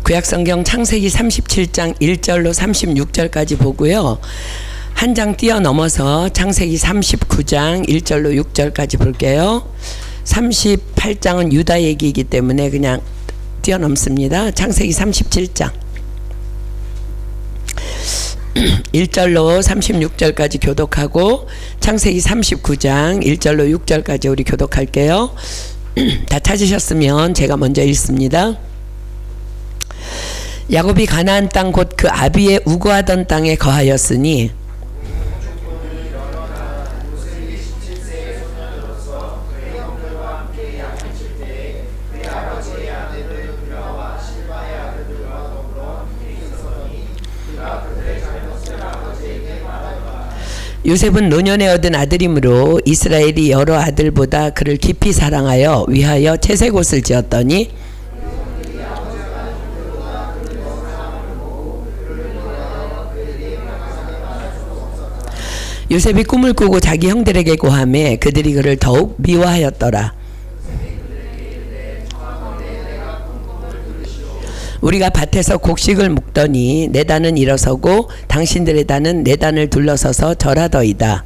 구약성경 창세기 37장 1절로 36절까지 보고요. 한 장 뛰어넘어서 창세기 39장 1절로 6절까지 볼게요. 38장은 유다 얘기이기 때문에 그냥 뛰어넘습니다. 창세기 37장 1절로 36절까지 교독하고 창세기 39장 1절로 6절까지 우리 교독할게요. 다 찾으셨으면 제가 먼저 읽습니다. 야곱이 가나안 땅 곧 그 아비의 우거하던 땅에 거하였으니 요셉은 노년에 얻은 아들이므로 이스라엘이 여러 아들보다 그를 깊이 사랑하여 위하여 채색 옷을 지었더니 요셉이 꿈을 꾸고 자기 형들에게 고하매 그들이 그를 더욱 미워하였더라. 우리가 밭에서 곡식을 묵더니 내 단은 일어서고 당신들의 단은 내 단을 둘러서서 절하더이다.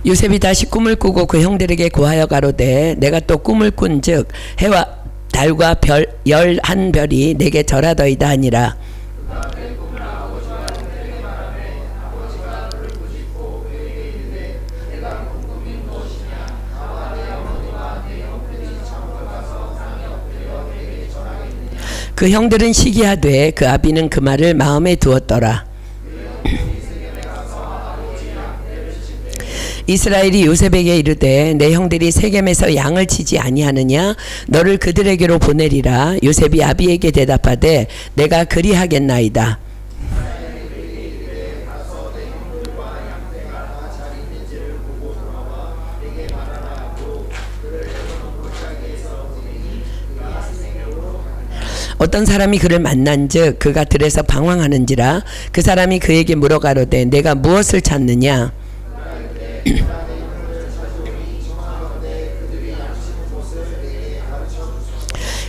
요셉이 다시 꿈을 꾸고 그 형들에게 고하여 가로되 내가 또 꿈을 꾼즉 해와 달과 별 11별이 내게 절하더이다 하니라. 그 형들은 시기하되 그 아비는 그 말을 마음에 두었더라. 이스라엘이 요셉에게 이르되 내 형들이 세겜에서 양을 치지 아니하느냐 너를 그들에게로 보내리라. 요셉이 아비에게 대답하되 내가 그리하겠나이다. 어떤 사람이 그를 만난즉 그가 들에서 방황하는지라. 그 사람이 그에게 물어가로되 내가 무엇을 찾느냐.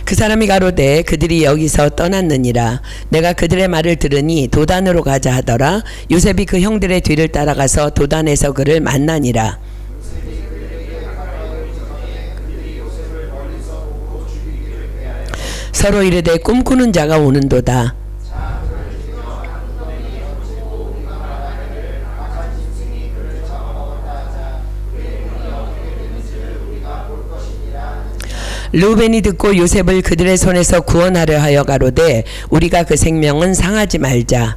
그 사람이 가로되 그들이 여기서 떠났느니라. 내가 그들의 말을 들으니 도단으로 가자 하더라. 요셉이 그 형들의 뒤를 따라가서 도단에서 그를 만나니라. 서로 이르되 꿈꾸는 자가 오는도다. 르우벤이 듣고 요셉을 그들의 손에서 구원하려 하여 가로되 우리가 그 생명은 상하지 말자.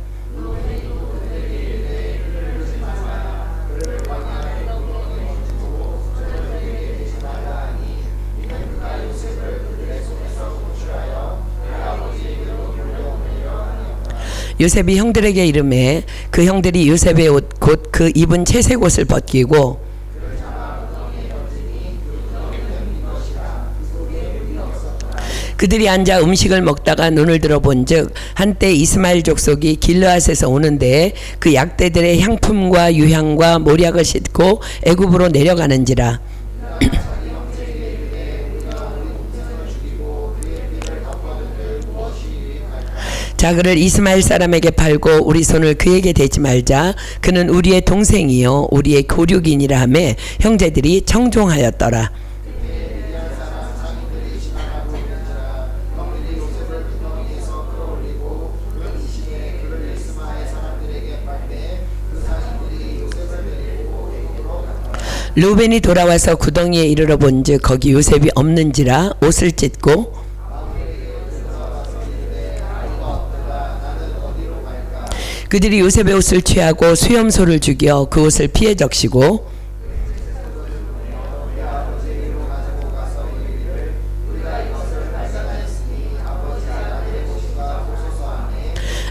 요셉이 형들에게 이르매 그 형들이 요셉의 옷 곧 그 입은 채색 옷을 벗기고 그들이 앉아 음식을 먹다가 눈을 들어본즉 한때 이스마엘 족속이 길르앗에서 오는데 그 약대들의 향품과 유향과 모략을 싣고 애굽으로 내려가는지라. 자 그를 이스마엘 사람에게 팔고 우리 손을 그에게 대지 말자. 그는 우리의 동생이요 우리의 고륙이니라 하매 형제들이 청종하였더라. 르우벤이 돌아와서 구덩이에 이르러 본즉 거기 요셉이 없는지라 옷을 찢고 그들이 요셉의 옷을 취하고 수염소를 죽여 그 옷을 피해 적시고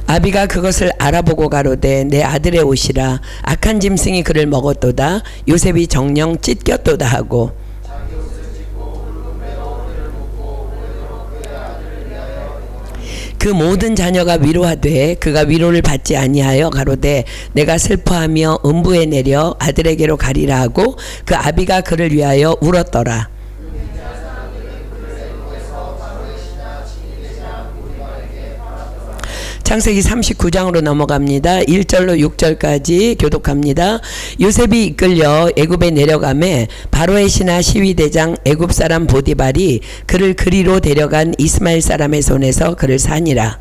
아비가 그것을 알아보고 가로되 내 아들의 옷이라. 악한 짐승이 그를 먹었도다. 요셉이 정령 찢겼도다 하고 그 모든 자녀가 위로하되 그가 위로를 받지 아니하여 가로되 내가 슬퍼하며 음부에 내려 아들에게로 가리라 하고 그 아비가 그를 위하여 울었더라. 창세기 39장으로 넘어갑니다. 1절로 6절까지 교독합니다. 요셉이 이끌려 애굽에 내려가매 바로의 신하 시위대장 애굽 사람 보디발이 그를 그리로 데려간 이스마엘 사람의 손에서 그를 산이라.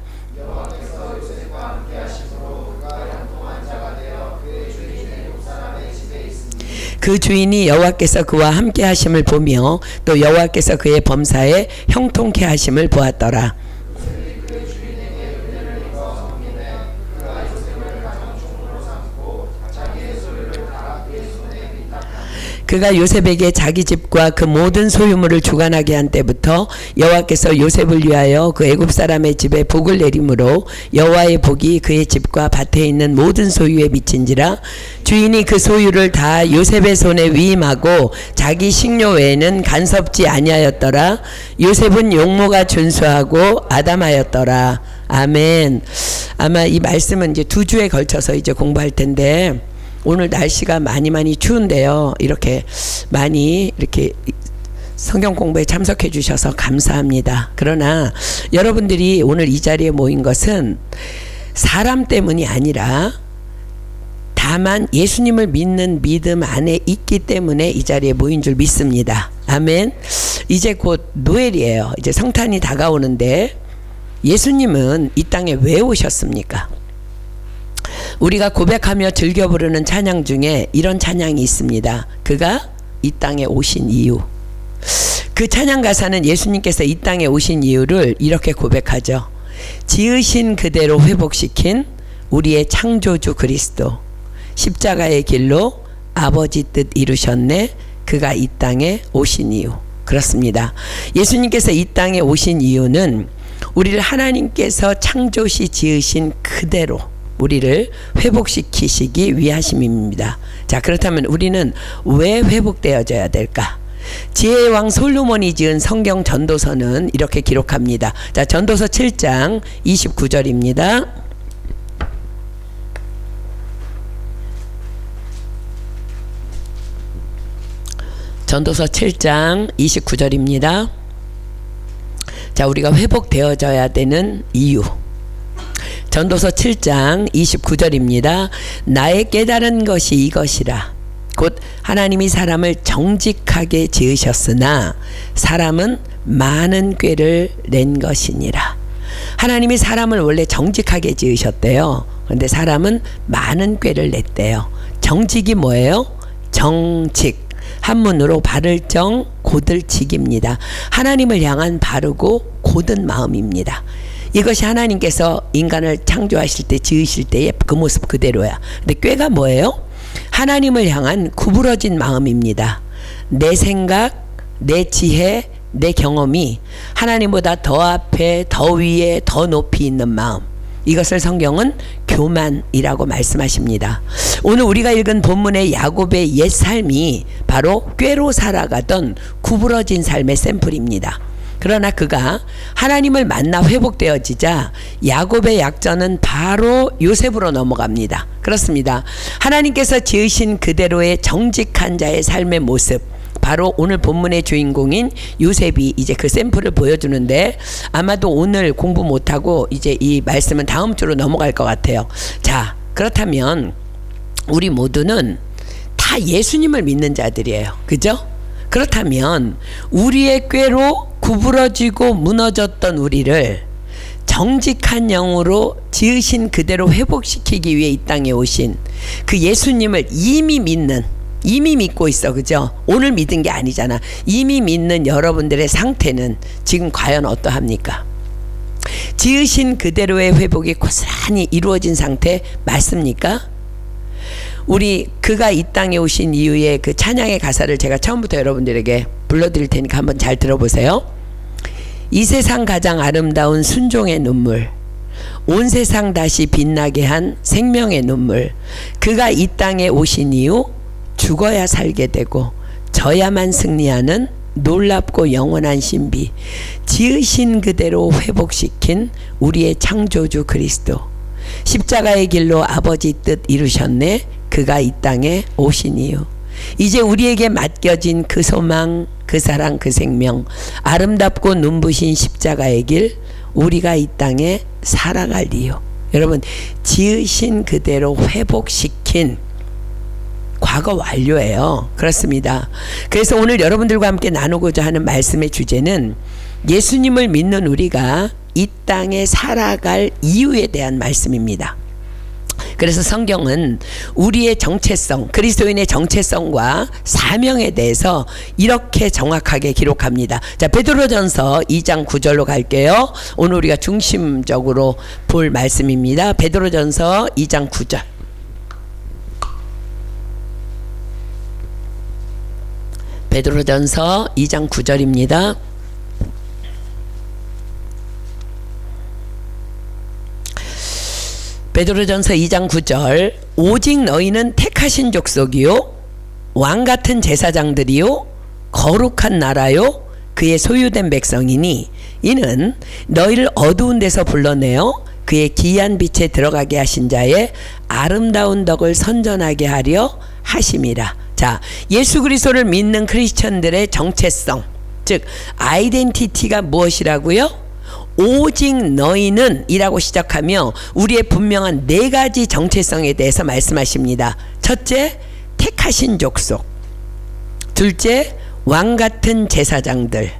그 주인이 여호와께서 그와 함께 하심을 보며 또 여호와께서 그의 범사에 형통케 하심을 보았더라. 그가 요셉에게 자기 집과 그 모든 소유물을 주관하게 한 때부터 여호와께서 요셉을 위하여 그 애굽 사람의 집에 복을 내림으로 여호와의 복이 그의 집과 밭에 있는 모든 소유에 미친지라. 주인이 그 소유를 다 요셉의 손에 위임하고 자기 식료 외에는 간섭지 아니하였더라. 요셉은 용모가 준수하고 아담하였더라. 아멘. 아마 이 말씀은 이제 2주에 걸쳐서 이제 공부할 텐데, 오늘 날씨가 많이 추운데요. 이렇게 많이 이렇게 성경 공부에 참석해 주셔서 감사합니다. 그러나 여러분들이 오늘 이 자리에 모인 것은 사람 때문이 아니라 다만 예수님을 믿는 믿음 안에 있기 때문에 이 자리에 모인 줄 믿습니다. 아멘. 이제 곧 노엘이에요. 이제 성탄이 다가오는데 예수님은 이 땅에 왜 오셨습니까? 우리가 고백하며 즐겨 부르는 찬양 중에 이런 찬양이 있습니다. 그가 이 땅에 오신 이유. 그 찬양 가사는 예수님께서 이 땅에 오신 이유를 이렇게 고백하죠. 지으신 그대로 회복시킨 우리의 창조주 그리스도, 십자가의 길로 아버지 뜻 이루셨네. 그가 이 땅에 오신 이유. 그렇습니다. 예수님께서 이 땅에 오신 이유는 우리를 하나님께서 창조시 지으신 그대로 우리를 회복시키시기 위하심입니다. 자, 그렇다면 우리는 왜 회복되어져야 될까? 지혜의 왕 솔로몬이 지은 성경 전도서는 이렇게 기록합니다. 자, 전도서 7장 29절입니다. 전도서 7장 29절입니다. 자, 우리가 회복되어져야 되는 이유. 전도서 7장 29절입니다. 나의 깨달은 것이 이것이라. 곧 하나님이 사람을 정직하게 지으셨으나 사람은 많은 꾀를 낸 것이니라. 하나님이 사람을 원래 정직하게 지으셨대요. 그런데 사람은 많은 꾀를 냈대요. 정직이 뭐예요? 정직. 한문으로 바를 정 곧을 직입니다. 하나님을 향한 바르고 곧은 마음입니다. 이것이 하나님께서 인간을 창조하실 때, 지으실 때의 그 모습 그대로야. 근데 꾀가 뭐예요? 하나님을 향한 구부러진 마음입니다. 내 생각, 내 지혜, 내 경험이 하나님보다 더 앞에, 더 위에, 더 높이 있는 마음. 이것을 성경은 교만이라고 말씀하십니다. 오늘 우리가 읽은 본문의 야곱의 옛 삶이 바로 꾀로 살아가던 구부러진 삶의 샘플입니다. 그러나 그가 하나님을 만나 회복되어지자 야곱의 약전은 바로 요셉으로 넘어갑니다. 그렇습니다. 하나님께서 지으신 그대로의 정직한 자의 삶의 모습, 바로 오늘 본문의 주인공인 요셉이 이제 그 샘플을 보여주는데, 아마도 오늘 공부 못하고 이제 이 말씀은 다음 주로 넘어갈 것 같아요. 자, 그렇다면 우리 모두는 다 예수님을 믿는 자들이에요. 그죠? 그렇다면 우리의 꾀로 구부러지고 무너졌던 우리를 정직한 영으로 지으신 그대로 회복시키기 위해 이 땅에 오신 그 예수님을 이미 믿고 있어. 그죠? 오늘 믿은 게 아니잖아. 이미 믿는 여러분들의 상태는 지금 과연 어떠합니까? 지으신 그대로의 회복이 고스란히 이루어진 상태 맞습니까? 우리 그가 이 땅에 오신 이후에 그 찬양의 가사를 제가 처음부터 여러분들에게 불러드릴 테니까 한번 잘 들어보세요. 이 세상 가장 아름다운 순종의 눈물, 온 세상 다시 빛나게 한 생명의 눈물. 그가 이 땅에 오신 이후 죽어야 살게 되고 져야만 승리하는 놀랍고 영원한 신비, 지으신 그대로 회복시킨 우리의 창조주 그리스도, 십자가의 길로 아버지 뜻 이루셨네. 그가 이 땅에 오신 이유, 이제 우리에게 맡겨진 그 소망, 그 사랑, 그 생명, 아름답고 눈부신 십자가의 길, 우리가 이 땅에 살아갈 이유. 여러분, 지으신 그대로 회복시킨 과거 완료예요. 그렇습니다. 그래서 오늘 여러분들과 함께 나누고자 하는 말씀의 주제는 예수님을 믿는 우리가 이 땅에 살아갈 이유에 대한 말씀입니다. 그래서 성경은 우리의 정체성, 그리스도인의 정체성과 사명에 대해서 이렇게 정확하게 기록합니다. 자, 베드로전서 2장 9절로 갈게요. 오늘 우리가 중심적으로 볼 말씀입니다. 베드로전서 2장 9절. 베드로전서 2장 9절입니다. 베드로전서 2장 9절. 오직 너희는 택하신 족속이요 왕같은 제사장들이요 거룩한 나라요 그의 소유된 백성이니 이는 너희를 어두운 데서 불러내어 그의 기이한 빛에 들어가게 하신 자의 아름다운 덕을 선전하게 하려 하심이라. 자, 예수 그리스도를 믿는 크리스천들의 정체성, 즉 아이덴티티가 무엇이라고요? 오직 너희는 이라고 시작하며 우리의 분명한 네 가지 정체성에 대해서 말씀하십니다. 첫째, 택하신 족속. 둘째, 왕같은 제사장들.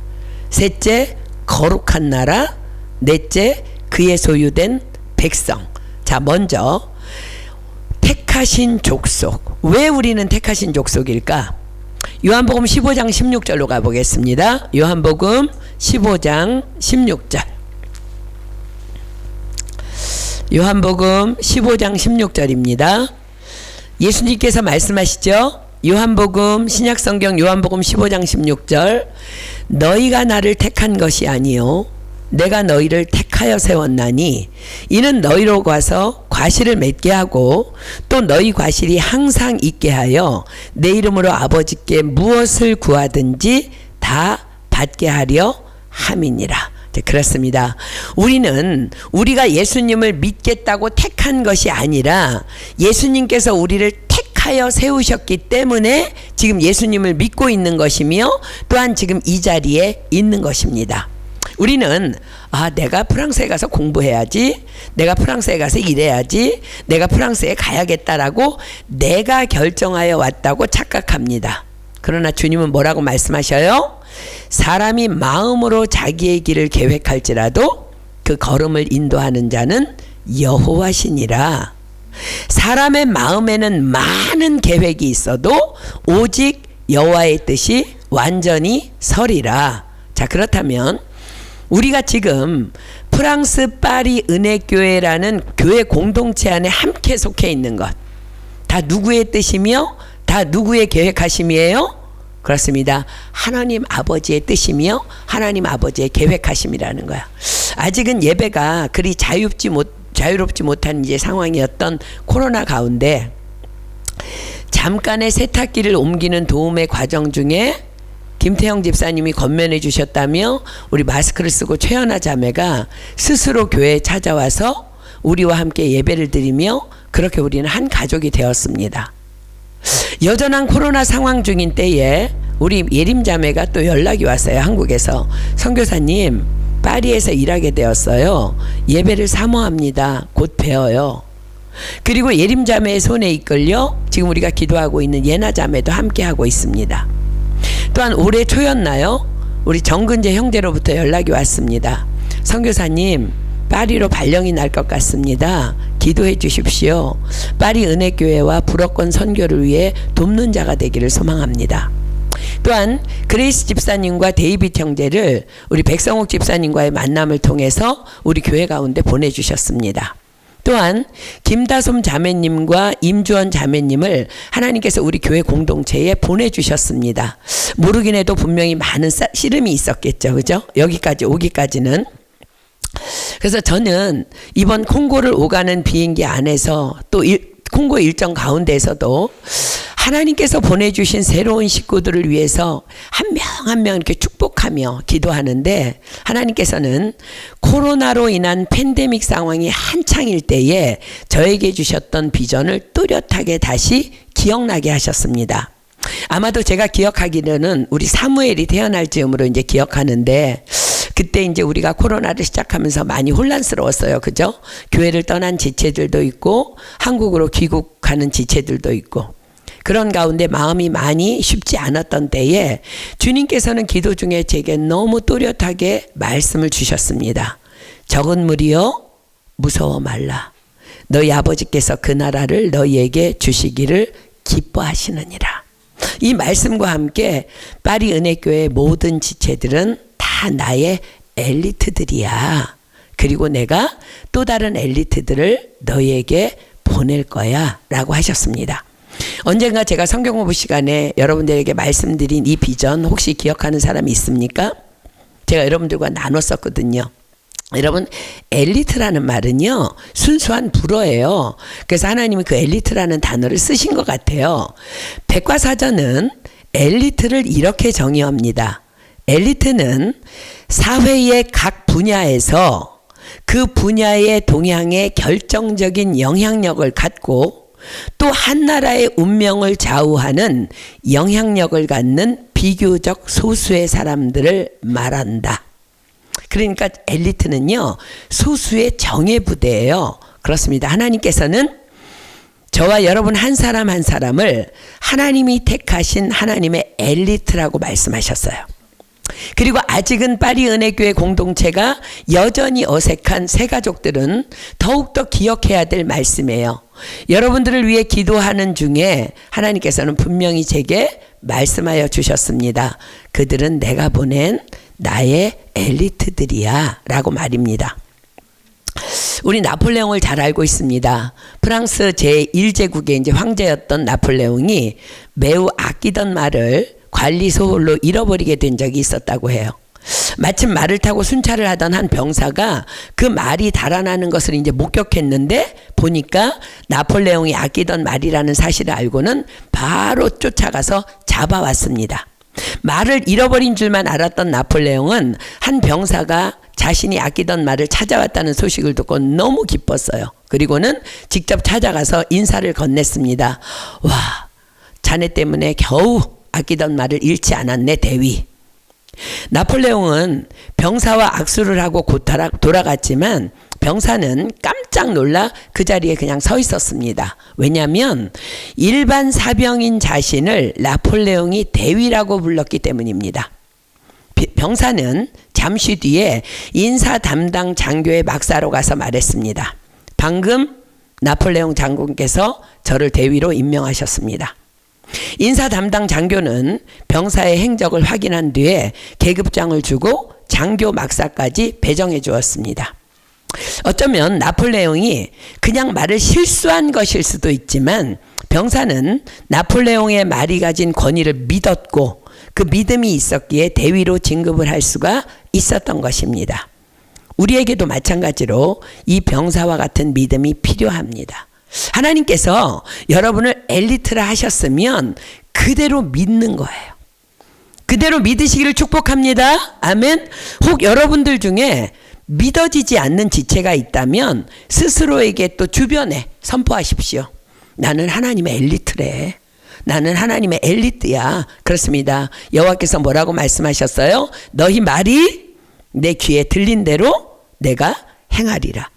셋째, 거룩한 나라. 넷째, 그의 소유된 백성. 자, 먼저 택하신 족속. 왜 우리는 택하신 족속일까? 요한복음 15장 16절로 가보겠습니다. 요한복음 15장 16절. 요한복음 15장 16절입니다. 예수님께서 말씀하시죠. 요한복음, 신약성경 요한복음 15장 16절. 너희가 나를 택한 것이 아니요 내가 너희를 택하여 세웠나니 이는 너희로 가서 과실을 맺게 하고 또 너희 과실이 항상 있게 하여 내 이름으로 아버지께 무엇을 구하든지 다 받게 하려 함이니라. 그렇습니다. 우리는 우리가 예수님을 믿겠다고 택한 것이 아니라 예수님께서 우리를 택하여 세우셨기 때문에 지금 예수님을 믿고 있는 것이며 또한 지금 이 자리에 있는 것입니다. 우리는 내가 프랑스에 가서 공부해야지, 내가 프랑스에 가서 일해야지, 내가 프랑스에 가야겠다라고 내가 결정하여 왔다고 착각합니다. 그러나 주님은 뭐라고 말씀하셔요? 사람이 마음으로 자기의 길을 계획할지라도 그 걸음을 인도하는 자는 여호와시니라. 사람의 마음에는 많은 계획이 있어도 오직 여호와의 뜻이 완전히 서리라. 자, 그렇다면 우리가 지금 프랑스 파리 은혜교회라는 교회 공동체 안에 함께 속해 있는 것, 다 누구의 뜻이며 다 누구의 계획하심이에요? 그렇습니다. 하나님 아버지의 뜻이며 하나님 아버지의 계획하심이라는 거야. 아직은 예배가 그리 자유롭지 못한 이제 상황이었던 코로나 가운데 잠깐의 세탁기를 옮기는 도움의 과정 중에 김태형 집사님이 건면해 주셨다며 우리 마스크를 쓰고 최연아 자매가 스스로 교회에 찾아와서 우리와 함께 예배를 드리며 그렇게 우리는 한 가족이 되었습니다. 여전한 코로나 상황 중인 때에 우리 예림 자매가 또 연락이 왔어요. 한국에서. 선교사님, 파리에서 일하게 되었어요. 예배를 사모합니다. 곧 배워요. 그리고 예림 자매의 손에 이끌려 지금 우리가 기도하고 있는 예나 자매도 함께 하고 있습니다. 또한 올해 초였나요? 우리 정근재 형제로부터 연락이 왔습니다. 선교사님, 파리로 발령이 날 것 같습니다. 기도해 주십시오. 파리 은혜교회와 불어권 선교를 위해 돕는 자가 되기를 소망합니다. 또한 그레이스 집사님과 데이빗 형제를 우리 백성옥 집사님과의 만남을 통해서 우리 교회 가운데 보내주셨습니다. 또한 김다솜 자매님과 임주원 자매님을 하나님께서 우리 교회 공동체에 보내주셨습니다. 모르긴 해도 분명히 많은 씨름이 있었겠죠. 그죠? 여기까지 오기까지는. 그래서 저는 이번 콩고를 오가는 비행기 안에서 또 콩고 일정 가운데에서도 하나님께서 보내주신 새로운 식구들을 위해서 한 명 한 명 이렇게 축복하며 기도하는데, 하나님께서는 코로나로 인한 팬데믹 상황이 한창일 때에 저에게 주셨던 비전을 또렷하게 다시 기억나게 하셨습니다. 아마도 제가 기억하기로는 우리 사무엘이 태어날 즈음으로 이제 기억하는데, 그때 이제 우리가 코로나를 시작하면서 많이 혼란스러웠어요. 그죠? 교회를 떠난 지체들도 있고 한국으로 귀국하는 지체들도 있고, 그런 가운데 마음이 많이 쉽지 않았던 때에 주님께서는 기도 중에 제게 너무 또렷하게 말씀을 주셨습니다. 적은 무리여 무서워 말라. 너희 아버지께서 그 나라를 너희에게 주시기를 기뻐하시느니라. 이 말씀과 함께 파리 은혜교회 모든 지체들은 다 나의 엘리트들이야. 그리고 내가 또 다른 엘리트들을 너희에게 보낼 거야 라고 하셨습니다. 언젠가 제가 성경 공부 시간에 여러분들에게 말씀드린 이 비전 혹시 기억하는 사람이 있습니까? 제가 여러분들과 나눴었거든요. 여러분, 엘리트라는 말은요 순수한 불어예요. 그래서 하나님은 그 엘리트라는 단어를 쓰신 것 같아요. 백과사전은 엘리트를 이렇게 정의합니다. 엘리트는 사회의 각 분야에서 그 분야의 동향에 결정적인 영향력을 갖고 또 한 나라의 운명을 좌우하는 영향력을 갖는 비교적 소수의 사람들을 말한다. 그러니까 엘리트는요 소수의 정예부대예요. 그렇습니다. 하나님께서는 저와 여러분 한 사람 한 사람을 하나님이 택하신 하나님의 엘리트라고 말씀하셨어요. 그리고 아직은 파리 은혜교회 공동체가 여전히 어색한 새 가족들은 더욱더 기억해야 될 말씀이에요. 여러분들을 위해 기도하는 중에 하나님께서는 분명히 제게 말씀하여 주셨습니다. 그들은 내가 보낸 나의 엘리트들이야 라고 말입니다. 우리 나폴레옹을 잘 알고 있습니다. 프랑스 제1제국의 이제 황제였던 나폴레옹이 매우 아끼던 말을 관리 소홀로 잃어버리게 된 적이 있었다고 해요. 마침 말을 타고 순찰을 하던 한 병사가 그 말이 달아나는 것을 이제 목격했는데 보니까 나폴레옹이 아끼던 말이라는 사실을 알고는 바로 쫓아가서 잡아왔습니다. 말을 잃어버린 줄만 알았던 나폴레옹은 한 병사가 자신이 아끼던 말을 찾아왔다는 소식을 듣고 너무 기뻤어요. 그리고는 직접 찾아가서 인사를 건넸습니다. 와, 자네 때문에 겨우 아끼던 말을 잃지 않았네 대위. 나폴레옹은 병사와 악수를 하고 곧 돌아갔지만 병사는 깜짝 놀라 그 자리에 그냥 서 있었습니다. 왜냐하면 일반 사병인 자신을 나폴레옹이 대위라고 불렀기 때문입니다. 병사는 잠시 뒤에 인사 담당 장교의 막사로 가서 말했습니다. 방금 나폴레옹 장군께서 저를 대위로 임명하셨습니다. 인사 담당 장교는 병사의 행적을 확인한 뒤에 계급장을 주고 장교 막사까지 배정해 주었습니다. 어쩌면 나폴레옹이 그냥 말을 실수한 것일 수도 있지만 병사는 나폴레옹의 말이 가진 권위를 믿었고 그 믿음이 있었기에 대위로 진급을 할 수가 있었던 것입니다. 우리에게도 마찬가지로 이 병사와 같은 믿음이 필요합니다. 하나님께서 여러분을 엘리트라 하셨으면 그대로 믿는 거예요. 그대로 믿으시기를 축복합니다. 아멘. 혹 여러분들 중에 믿어지지 않는 지체가 있다면 스스로에게 또 주변에 선포하십시오. 나는 하나님의 엘리트래. 나는 하나님의 엘리트야. 그렇습니다. 여호와께서 뭐라고 말씀하셨어요? 너희 말이 내 귀에 들린 대로 내가 행하리라.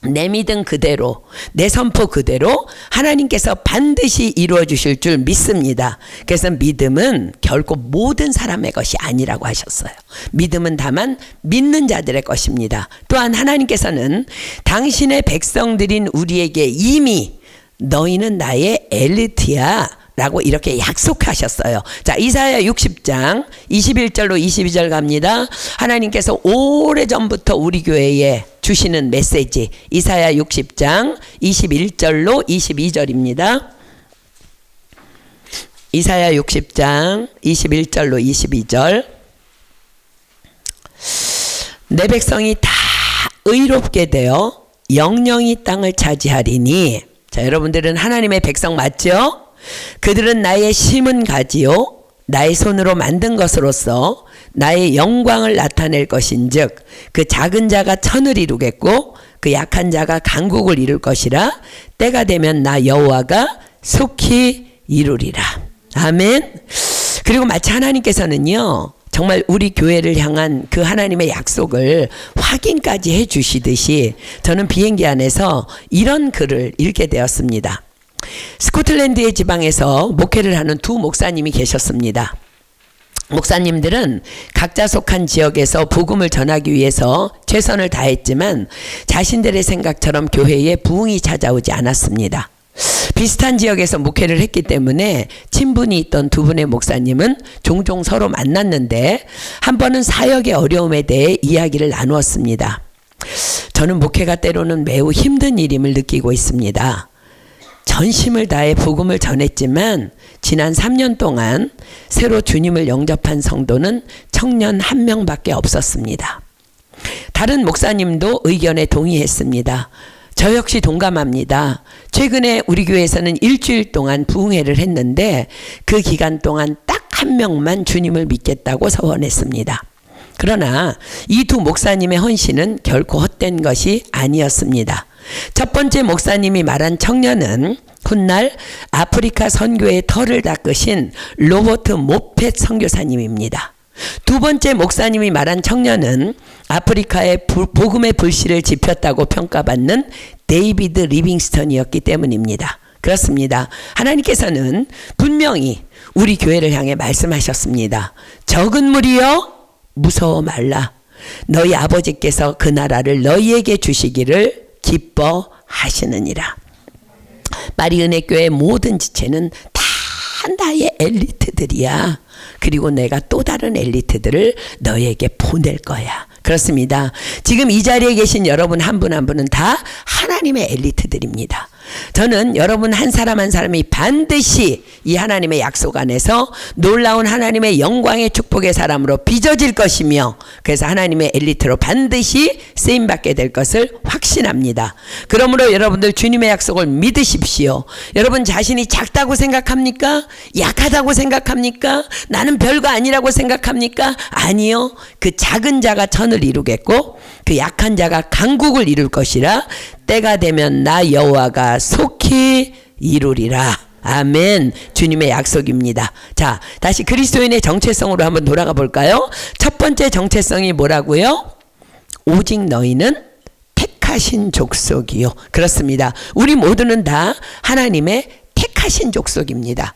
내 믿음 그대로, 내 선포 그대로 하나님께서 반드시 이루어 주실 줄 믿습니다. 그래서 믿음은 결코 모든 사람의 것이 아니라고 하셨어요. 믿음은 다만 믿는 자들의 것입니다. 또한 하나님께서는 당신의 백성들인 우리에게 이미 너희는 나의 엘리트야 라고 이렇게 약속하셨어요. 자, 이사야 60장 21절로 22절 갑니다. 하나님께서 오래전부터 우리 교회에 주시는 메시지 이사야 60장 21절로 22절입니다. 이사야 60장 21절로 22절. 내 백성이 다 의롭게 되어 영영이 땅을 차지하리니. 자, 여러분들은 하나님의 백성 맞죠? 그들은 나의 심은 가지요 나의 손으로 만든 것으로서 나의 영광을 나타낼 것인즉 그 작은 자가 천을 이루겠고 그 약한 자가 강국을 이룰 것이라. 때가 되면 나 여호와가 속히 이루리라. 아멘. 그리고 마치 하나님께서는요 정말 우리 교회를 향한 그 하나님의 약속을 확인까지 해 주시듯이 저는 비행기 안에서 이런 글을 읽게 되었습니다. 스코틀랜드의 지방에서 목회를 하는 두 목사님이 계셨습니다. 목사님들은 각자 속한 지역에서 복음을 전하기 위해서 최선을 다했지만 자신들의 생각처럼 교회에 부흥이 찾아오지 않았습니다. 비슷한 지역에서 목회를 했기 때문에 친분이 있던 두 분의 목사님은 종종 서로 만났는데 한 번은 사역의 어려움에 대해 이야기를 나누었습니다. 저는 목회가 때로는 매우 힘든 일임을 느끼고 있습니다. 전심을 다해 복음을 전했지만 지난 3년 동안 새로 주님을 영접한 성도는 청년 1명밖에 없었습니다. 다른 목사님도 의견에 동의했습니다. 저 역시 동감합니다. 최근에 우리 교회에서는 일주일 동안 부흥회를 했는데 그 기간 동안 딱 1명만 주님을 믿겠다고 서원했습니다. 그러나 이 두 목사님의 헌신은 결코 헛된 것이 아니었습니다. 첫 번째 목사님이 말한 청년은 훗날 아프리카 선교의 터를 닦으신 로버트 모펫 선교사님입니다. 두 번째 목사님이 말한 청년은 아프리카의 복음의 불씨를 지폈다고 평가받는 데이비드 리빙스턴이었기 때문입니다. 그렇습니다. 하나님께서는 분명히 우리 교회를 향해 말씀하셨습니다. 적은 무리여 무서워 말라. 너희 아버지께서 그 나라를 너희에게 주시기를 기뻐하시느니라. 마리은혜교회 모든 지체는 다 나의 엘리트들이야. 그리고 내가 또 다른 엘리트들을 너희에게 보낼 거야. 그렇습니다. 지금 이 자리에 계신 여러분 한 분 한 분은 다 하나님의 엘리트들입니다. 저는 여러분 한 사람 한 사람이 반드시 이 하나님의 약속 안에서 놀라운 하나님의 영광의 축복의 사람으로 빚어질 것이며 그래서 하나님의 엘리트로 반드시 쓰임받게 될 것을 확신합니다. 그러므로 여러분들 주님의 약속을 믿으십시오. 여러분 자신이 작다고 생각합니까? 약하다고 생각합니까? 나는 별거 아니라고 생각합니까? 아니요. 그 작은 자가 천을 이루겠고 그 약한 자가 강국을 이룰 것이라. 때가 되면 나 여호와가 속히 이루리라. 아멘. 주님의 약속입니다. 자, 다시 그리스도인의 정체성으로 한번 돌아가 볼까요? 첫 번째 정체성이 뭐라고요? 오직 너희는 택하신 족속이요. 그렇습니다. 우리 모두는 다 하나님의 택하신 족속입니다.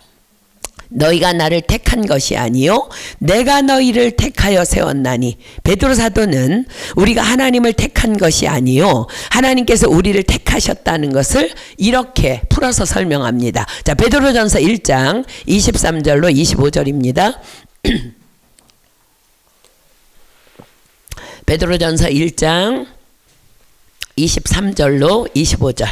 너희가 나를 택한 것이 아니요 내가 너희를 택하여 세웠나니. 베드로 사도는 우리가 하나님을 택한 것이 아니요 하나님께서 우리를 택하셨다는 것을 이렇게 풀어서 설명합니다. 자, 베드로전서 1장 23절로 25절입니다. 베드로전서 1장 23절로 25절.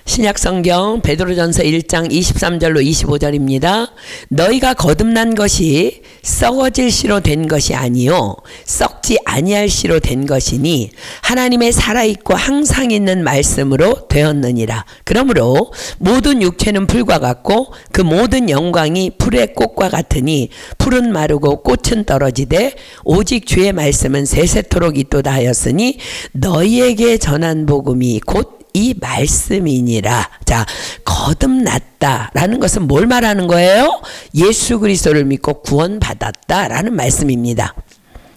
신약성경 베드로전서 1장 23절로 25절입니다. 너희가 거듭난 것이 썩어질 씨로 된 것이 아니요 썩지 아니할 씨로 된 것이니 하나님의 살아있고 항상 있는 말씀으로 되었느니라. 그러므로 모든 육체는 풀과 같고 그 모든 영광이 풀의 꽃과 같으니 풀은 마르고 꽃은 떨어지되 오직 주의 말씀은 세세토록 있도다 하였으니 너희에게 전한 복음이 곧 이 말씀이니라. 자, 거듭났다라는 것은 뭘 말하는 거예요? 예수 그리스도를 믿고 구원받았다라는 말씀입니다.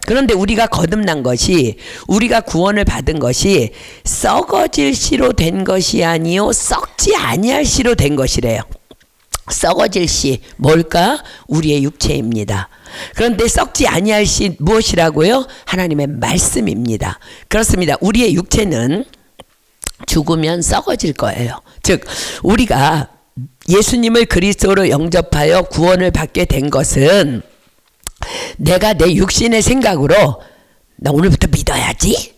그런데 우리가 거듭난 것이, 우리가 구원을 받은 것이 썩어질 씨로 된 것이 아니요 썩지 아니할 씨로 된 것이래요. 썩어질 씨 뭘까? 우리의 육체입니다. 그런데 썩지 아니할 씨 무엇이라고요? 하나님의 말씀입니다. 그렇습니다. 우리의 육체는 죽으면 썩어질 거예요. 즉 우리가 예수님을 그리스도로 영접하여 구원을 받게 된 것은 내가 내 육신의 생각으로 나 오늘부터 믿어야지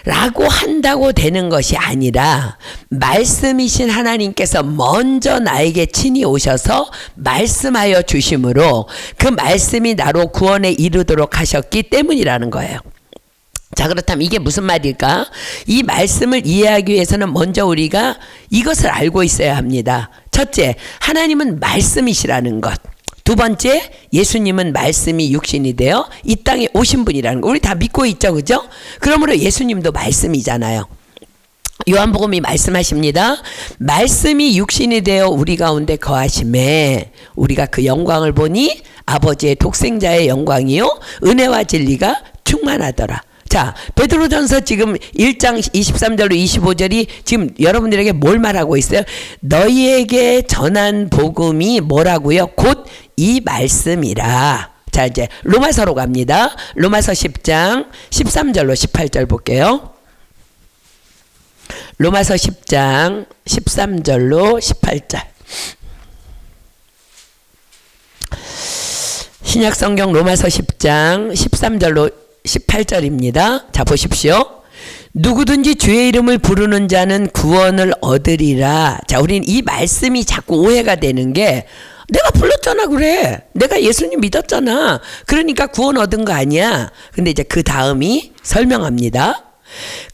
라고 한다고 되는 것이 아니라 말씀이신 하나님께서 먼저 나에게 친히 오셔서 말씀하여 주심으로 그 말씀이 나로 구원에 이르도록 하셨기 때문이라는 거예요. 자, 그렇다면 이게 무슨 말일까? 이 말씀을 이해하기 위해서는 먼저 우리가 이것을 알고 있어야 합니다. 첫째, 하나님은 말씀이시라는 것. 두 번째, 예수님은 말씀이 육신이 되어 이 땅에 오신 분이라는 거. 우리 다 믿고 있죠, 그죠? 그러므로 예수님도 말씀이잖아요. 요한복음이 말씀하십니다. 말씀이 육신이 되어 우리 가운데 거하심에 우리가 그 영광을 보니 아버지의 독생자의 영광이요 은혜와 진리가 충만하더라. 자, 베드로전서 지금 1장 23절로 25절이 지금 여러분들에게 뭘 말하고 있어요? 너희에게 전한 복음이 뭐라고요? 곧 이 말씀이라. 자, 이제 로마서로 갑니다. 로마서 10장 13절로 18절 볼게요. 로마서 10장 13절로 18절. 신약성경 로마서 10장 13절로 18절입니다. 자, 보십시오. 누구든지 주의 이름을 부르는 자는 구원을 얻으리라. 자, 우리는 이 말씀이 자꾸 오해가 되는 게 내가 불렀잖아 그래. 내가 예수님 믿었잖아. 그러니까 구원 얻은 거 아니야. 근데 이제 그 다음이 설명합니다.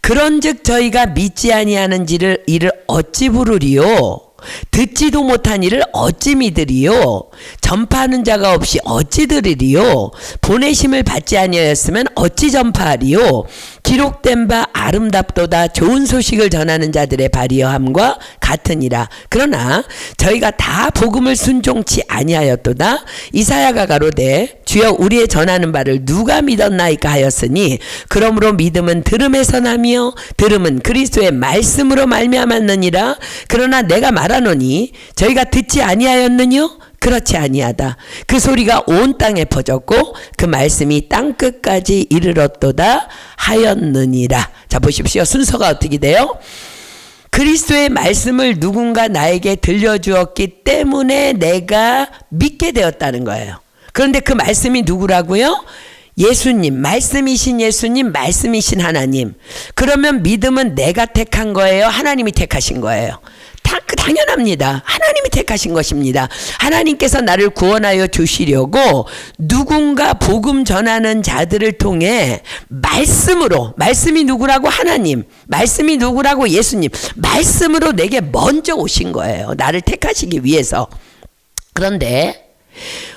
그런즉 저희가 믿지 아니하는지를 이를 어찌 부르리요? 듣지도 못한 이를 어찌 믿으리요? 전파하는 자가 없이 어찌 들으리요? 보내심을 받지 아니하였으면 어찌 전파하리요? 기록된 바 아름답도다 좋은 소식을 전하는 자들의 발이여함과 같으니라. 그러나 저희가 다 복음을 순종치 아니하였도다. 이사야가 가로되 주여 우리의 전하는 바를 누가 믿었나이까 하였으니 그러므로 믿음은 들음에서 나며 들음은 그리스도의 말씀으로 말미암았느니라. 그러나 내가 말하노니 저희가 듣지 아니하였느뇨? 그렇지 아니하다. 그 소리가 온 땅에 퍼졌고 그 말씀이 땅끝까지 이르렀도다 하였느니라. 자, 보십시오. 순서가 어떻게 돼요? 그리스도의 말씀을 누군가 나에게 들려주었기 때문에 내가 믿게 되었다는 거예요. 그런데 그 말씀이 누구라고요? 예수님, 말씀이신 예수님, 말씀이신 하나님. 그러면 믿음은 내가 택한 거예요? 하나님이 택하신 거예요? 당연합니다. 하나님이 택하신 것입니다. 하나님께서 나를 구원하여 주시려고 누군가 복음 전하는 자들을 통해 말씀으로, 말씀이 누구라고? 하나님, 말씀이 누구라고? 예수님, 말씀으로 내게 먼저 오신 거예요. 나를 택하시기 위해서. 그런데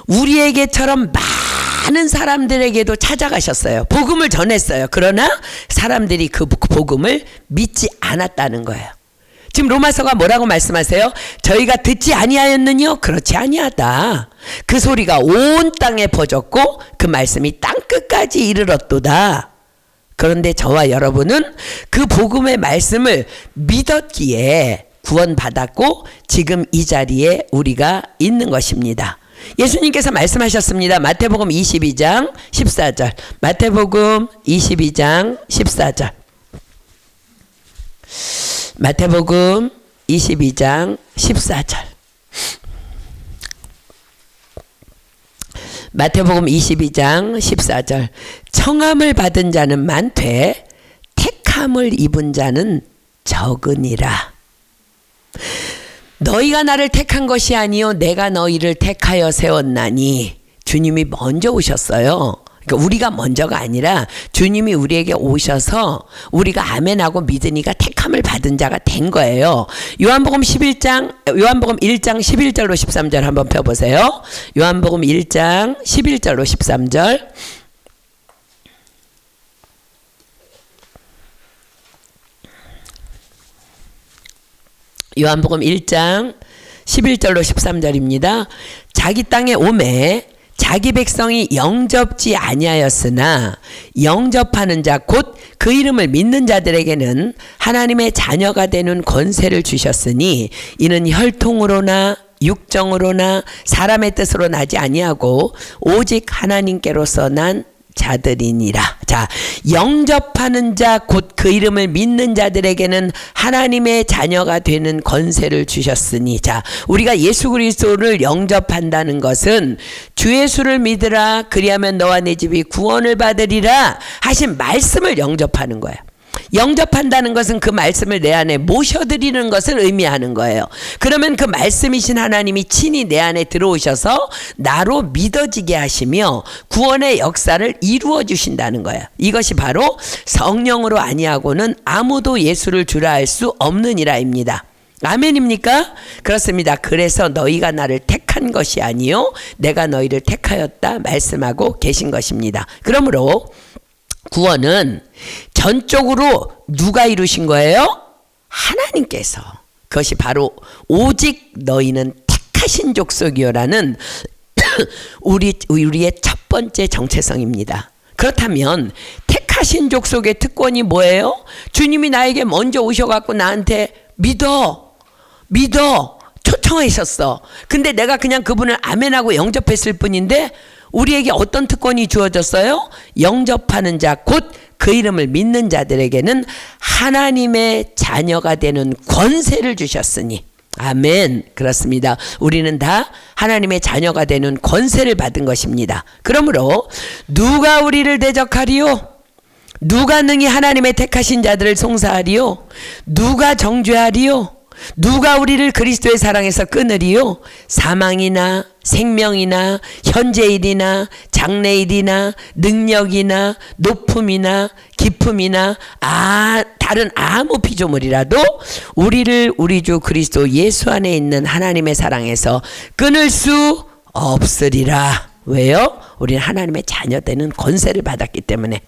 우리에게처럼 많은 사람들에게도 찾아가셨어요. 복음을 전했어요. 그러나 사람들이 그 복음을 믿지 않았다는 거예요. 지금 로마서가 뭐라고 말씀하세요? 저희가 듣지 아니하였느뇨? 그렇지 아니하다. 그 소리가 온 땅에 퍼졌고 그 말씀이 땅끝까지 이르렀도다. 그런데 저와 여러분은 그 복음의 말씀을 믿었기에 구원받았고 지금 이 자리에 우리가 있는 것입니다. 예수님께서 말씀하셨습니다. 마태복음 22장 14절. 마태복음 22장 14절. 마태복음 22장 14절. 마태복음 22장 14절. 청함을 받은 자는 많되 택함을 입은 자는 적으니라. 너희가 나를 택한 것이 아니요 내가 너희를 택하여 세웠나니. 주님이 먼저 오셨어요. 그러니까 우리가 먼저가 아니라 주님이 우리에게 오셔서 우리가 아멘하고 믿으니까 택함을 받은 자가 된 거예요. 요한복음 1장 11절로 13절 한번 펴보세요. 요한복음 1장 11절로 13절. 요한복음 1장 11절로 13절입니다. 자기 땅에 오매 자기 백성이 영접지 아니하였으나 영접하는 자 곧 그 이름을 믿는 자들에게는 하나님의 자녀가 되는 권세를 주셨으니 이는 혈통으로나 육정으로나 사람의 뜻으로 나지 아니하고 오직 하나님께로서 난 자들이니라. 자, 영접하는 자 곧 그 이름을 믿는 자들에게는 하나님의 자녀가 되는 권세를 주셨으니. 자, 우리가 예수 그리스도를 영접한다는 것은 주 예수를 믿으라 그리하면 너와 네 집이 구원을 받으리라 하신 말씀을 영접하는 거예요. 영접한다는 것은 그 말씀을 내 안에 모셔드리는 것을 의미하는 거예요. 그러면 그 말씀이신 하나님이 친히 내 안에 들어오셔서 나로 믿어지게 하시며 구원의 역사를 이루어 주신다는 거예요. 이것이 바로 성령으로 아니하고는 아무도 예수를 주라 할 수 없느니라입니다. 아멘입니까? 그렇습니다. 그래서 너희가 나를 택한 것이 아니요 내가 너희를 택하였다 말씀하고 계신 것입니다. 그러므로 구원은 전적으로 누가 이루신 거예요? 하나님께서. 그것이 바로 오직 너희는 택하신 족속이요라는 우리의 첫 번째 정체성입니다. 그렇다면 택하신 족속의 특권이 뭐예요? 주님이 나에게 먼저 오셔갖고 나한테 믿어 초청하셨어. 근데 내가 그냥 그분을 아멘하고 영접했을 뿐인데 우리에게 어떤 특권이 주어졌어요? 영접하는 자 곧 그 이름을 믿는 자들에게는 하나님의 자녀가 되는 권세를 주셨으니 아멘. 그렇습니다. 우리는 다 하나님의 자녀가 되는 권세를 받은 것입니다. 그러므로 누가 우리를 대적하리요? 누가 능히 하나님의 택하신 자들을 송사하리요? 누가 정죄하리요? 누가 우리를 그리스도의 사랑에서 끊으리요? 사망이나 생명이나 현재일이나 장래일이나 능력이나 높음이나 깊음이나 다른 아무 피조물이라도 우리를 우리 주 그리스도 예수 안에 있는 하나님의 사랑에서 끊을 수 없으리라. 왜요? 우리는 하나님의 자녀되는 권세를 받았기 때문에.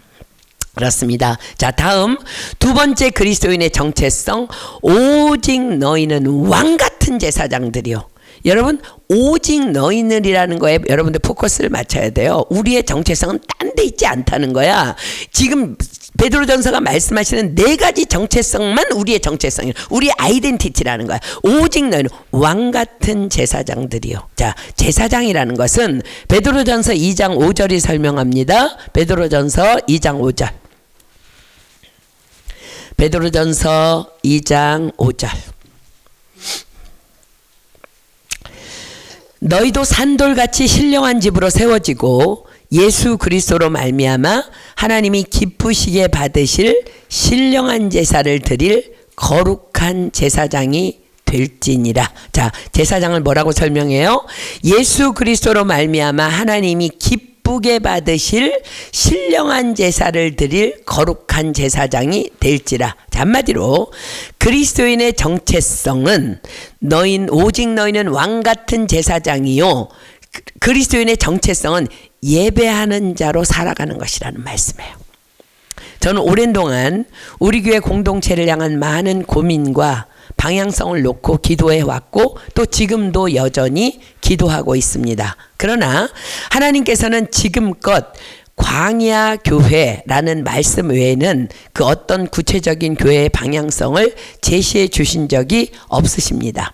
그렇습니다. 자, 다음 두 번째 그리스도인의 정체성, 오직 너희는 왕같은 제사장들이요. 여러분, 오직 너희들이라는 거에 여러분들 포커스를 맞춰야 돼요. 우리의 정체성은 딴 데 있지 않다는 거야. 지금 베드로전서가 말씀하시는 네 가지 정체성만 우리의 정체성이에요. 우리의 아이덴티티라는 거야. 오직 너희는 왕같은 제사장들이요. 자, 제사장이라는 것은 베드로전서 2장 5절이 설명합니다. 베드로전서 2장 5절. 베드로전서 2장 5절. 너희도 산돌같이 신령한 집으로 세워지고 예수 그리스도로 말미암아 하나님이 기쁘시게 받으실 신령한 제사를 드릴 거룩한 제사장이 될지니라. 자, 제사장을 뭐라고 설명해요? 예수 그리스도로 말미암아 하나님이 기쁘게 받으실 신령한 제사를 드릴 거룩한 제사장이 될지라. 자, 한마디로 그리스도인의 정체성은 오직 너희는 왕같은 제사장이요. 그리스도인의 정체성은 예배하는 자로 살아가는 것이라는 말씀이에요. 저는 오랜 동안 우리 교회 공동체를 향한 많은 고민과 방향성을 놓고 기도해 왔고 또 지금도 여전히 기도하고 있습니다. 그러나 하나님께서는 지금껏 광야 교회라는 말씀 외에는 그 어떤 구체적인 교회의 방향성을 제시해 주신 적이 없으십니다.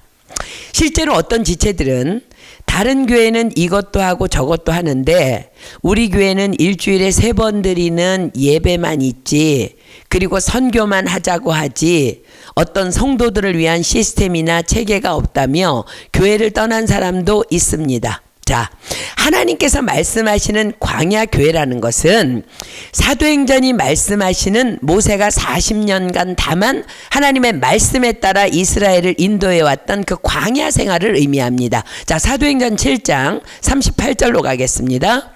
실제로 어떤 지체들은 다른 교회는 이것도 하고 저것도 하는데 우리 교회는 일주일에 3번 드리는 예배만 있지, 그리고 선교만 하자고 하지 어떤 성도들을 위한 시스템이나 체계가 없다며 교회를 떠난 사람도 있습니다. 자, 하나님께서 말씀하시는 광야 교회라는 것은 사도행전이 말씀하시는 모세가 40년간 다만 하나님의 말씀에 따라 이스라엘을 인도해 왔던 그 광야 생활을 의미합니다. 자, 사도행전 7장 38절로 가겠습니다.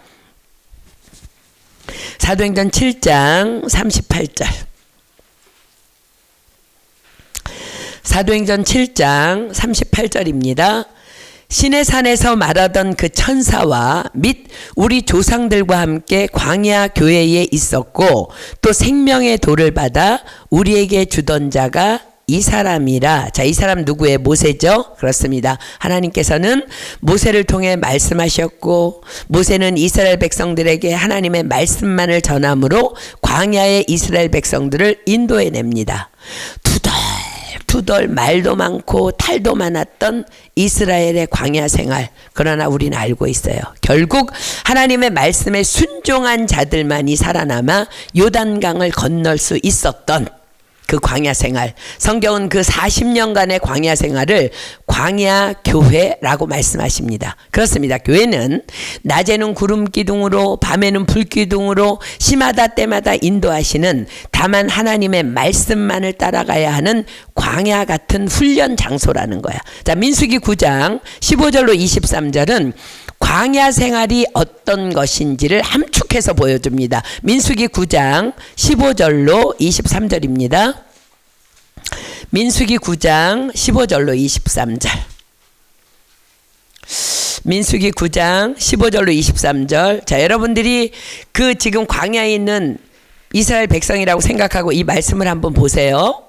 사도행전 7장 38절. 사도행전 7장 38절입니다. 시내산에서 말하던 그 천사와 및 우리 조상들과 함께 광야 교회에 있었고 또 생명의 돌을 받아 우리에게 주던 자가 이 사람이라. 자, 이 사람 누구예요? 모세죠? 그렇습니다. 하나님께서는 모세를 통해 말씀하셨고 모세는 이스라엘 백성들에게 하나님의 말씀만을 전함으로 광야의 이스라엘 백성들을 인도해냅니다. 투덜 말도 많고 탈도 많았던 이스라엘의 광야 생활. 그러나 우리는 알고 있어요. 결국 하나님의 말씀에 순종한 자들만이 살아남아 요단강을 건널 수 있었던 그 광야 생활. 성경은 그 40년간의 광야 생활을 광야 교회라고 말씀하십니다. 그렇습니다. 교회는 낮에는 구름 기둥으로 밤에는 불 기둥으로 시마다 때마다 인도하시는 다만 하나님의 말씀만을 따라가야 하는 광야 같은 훈련 장소라는 거야. 자, 민수기 9장 15절로 23절은 광야 생활이 어떤 것인지를 함축해서 보여줍니다. 민수기 9장 15절로 23절입니다. 민수기 9장 15절로 23절. 민수기 9장 15절로 23절. 자, 여러분들이 그 지금 광야에 있는 이스라엘 백성이라고 생각하고 이 말씀을 한번 보세요.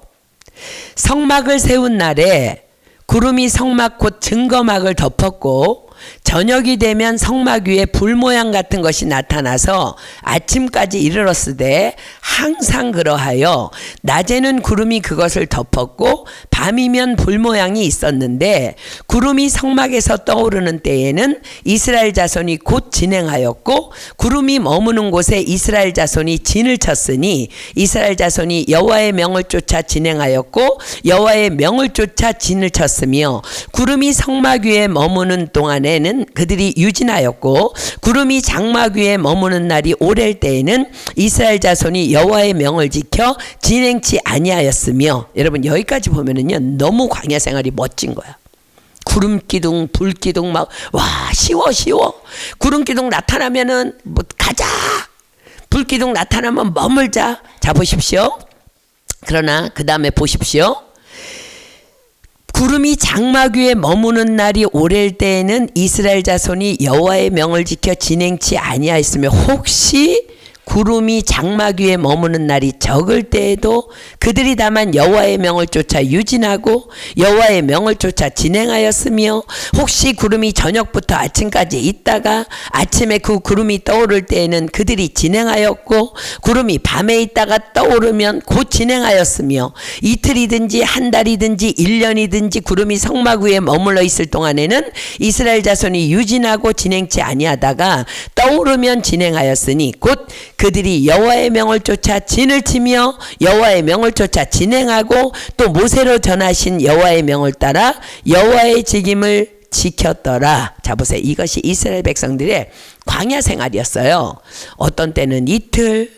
성막을 세운 날에 구름이 성막 곧 증거막을 덮었고 저녁이 되면 성막 위에 불 모양 같은 것이 나타나서 아침까지 이르렀으되 항상 그러하여 낮에는 구름이 그것을 덮었고 밤이면 불 모양이 있었는데 구름이 성막에서 떠오르는 때에는 이스라엘 자손이 곧 진행하였고 구름이 머무는 곳에 이스라엘 자손이 진을 쳤으니 이스라엘 자손이 여호와의 명을 쫓아 진행하였고 여호와의 명을 쫓아 진을 쳤으며 구름이 성막 위에 머무는 동안에는 그들이 유진하였고 구름이 장막 위에 머무는 날이 오랠 때에는 이스라엘 자손이 여호와의 명을 지켜 진행치 아니하였으며. 여러분 여기까지 보면은요 너무 광야 생활이 멋진 거야. 구름 기둥 불 기둥 막 와 쉬워. 구름 기둥 나타나면은 뭐 가자, 불 기둥 나타나면 머물자. 자 보십시오. 그러나 그 다음에 보십시오. 구름이 장막 위에 머무는 날이 오랠 때에는 이스라엘 자손이 여호와의 명을 지켜 진행치 아니하였으며 혹시 구름이 장막 위에 머무는 날이 적을 때에도 그들이 다만 여호와의 명을 쫓아 유진하고 여호와의 명을 쫓아 진행하였으며 혹시 구름이 저녁부터 아침까지 있다가 아침에 그 구름이 떠오를 때에는 그들이 진행하였고 구름이 밤에 있다가 떠오르면 곧 진행하였으며 이틀이든지 한 달이든지 1년이든지 구름이 성막 위에 머물러 있을 동안에는 이스라엘 자손이 유진하고 진행치 아니하다가 떠오르면 진행하였으니 곧 그들이 여호와의 명을 쫓아 진을 치며 여호와의 명을 쫓아 진행하고 또 모세로 전하신 여호와의 명을 따라 여호와의 직임을 지켰더라. 자 보세요. 이것이 이스라엘 백성들의 광야 생활이었어요. 어떤 때는 이틀,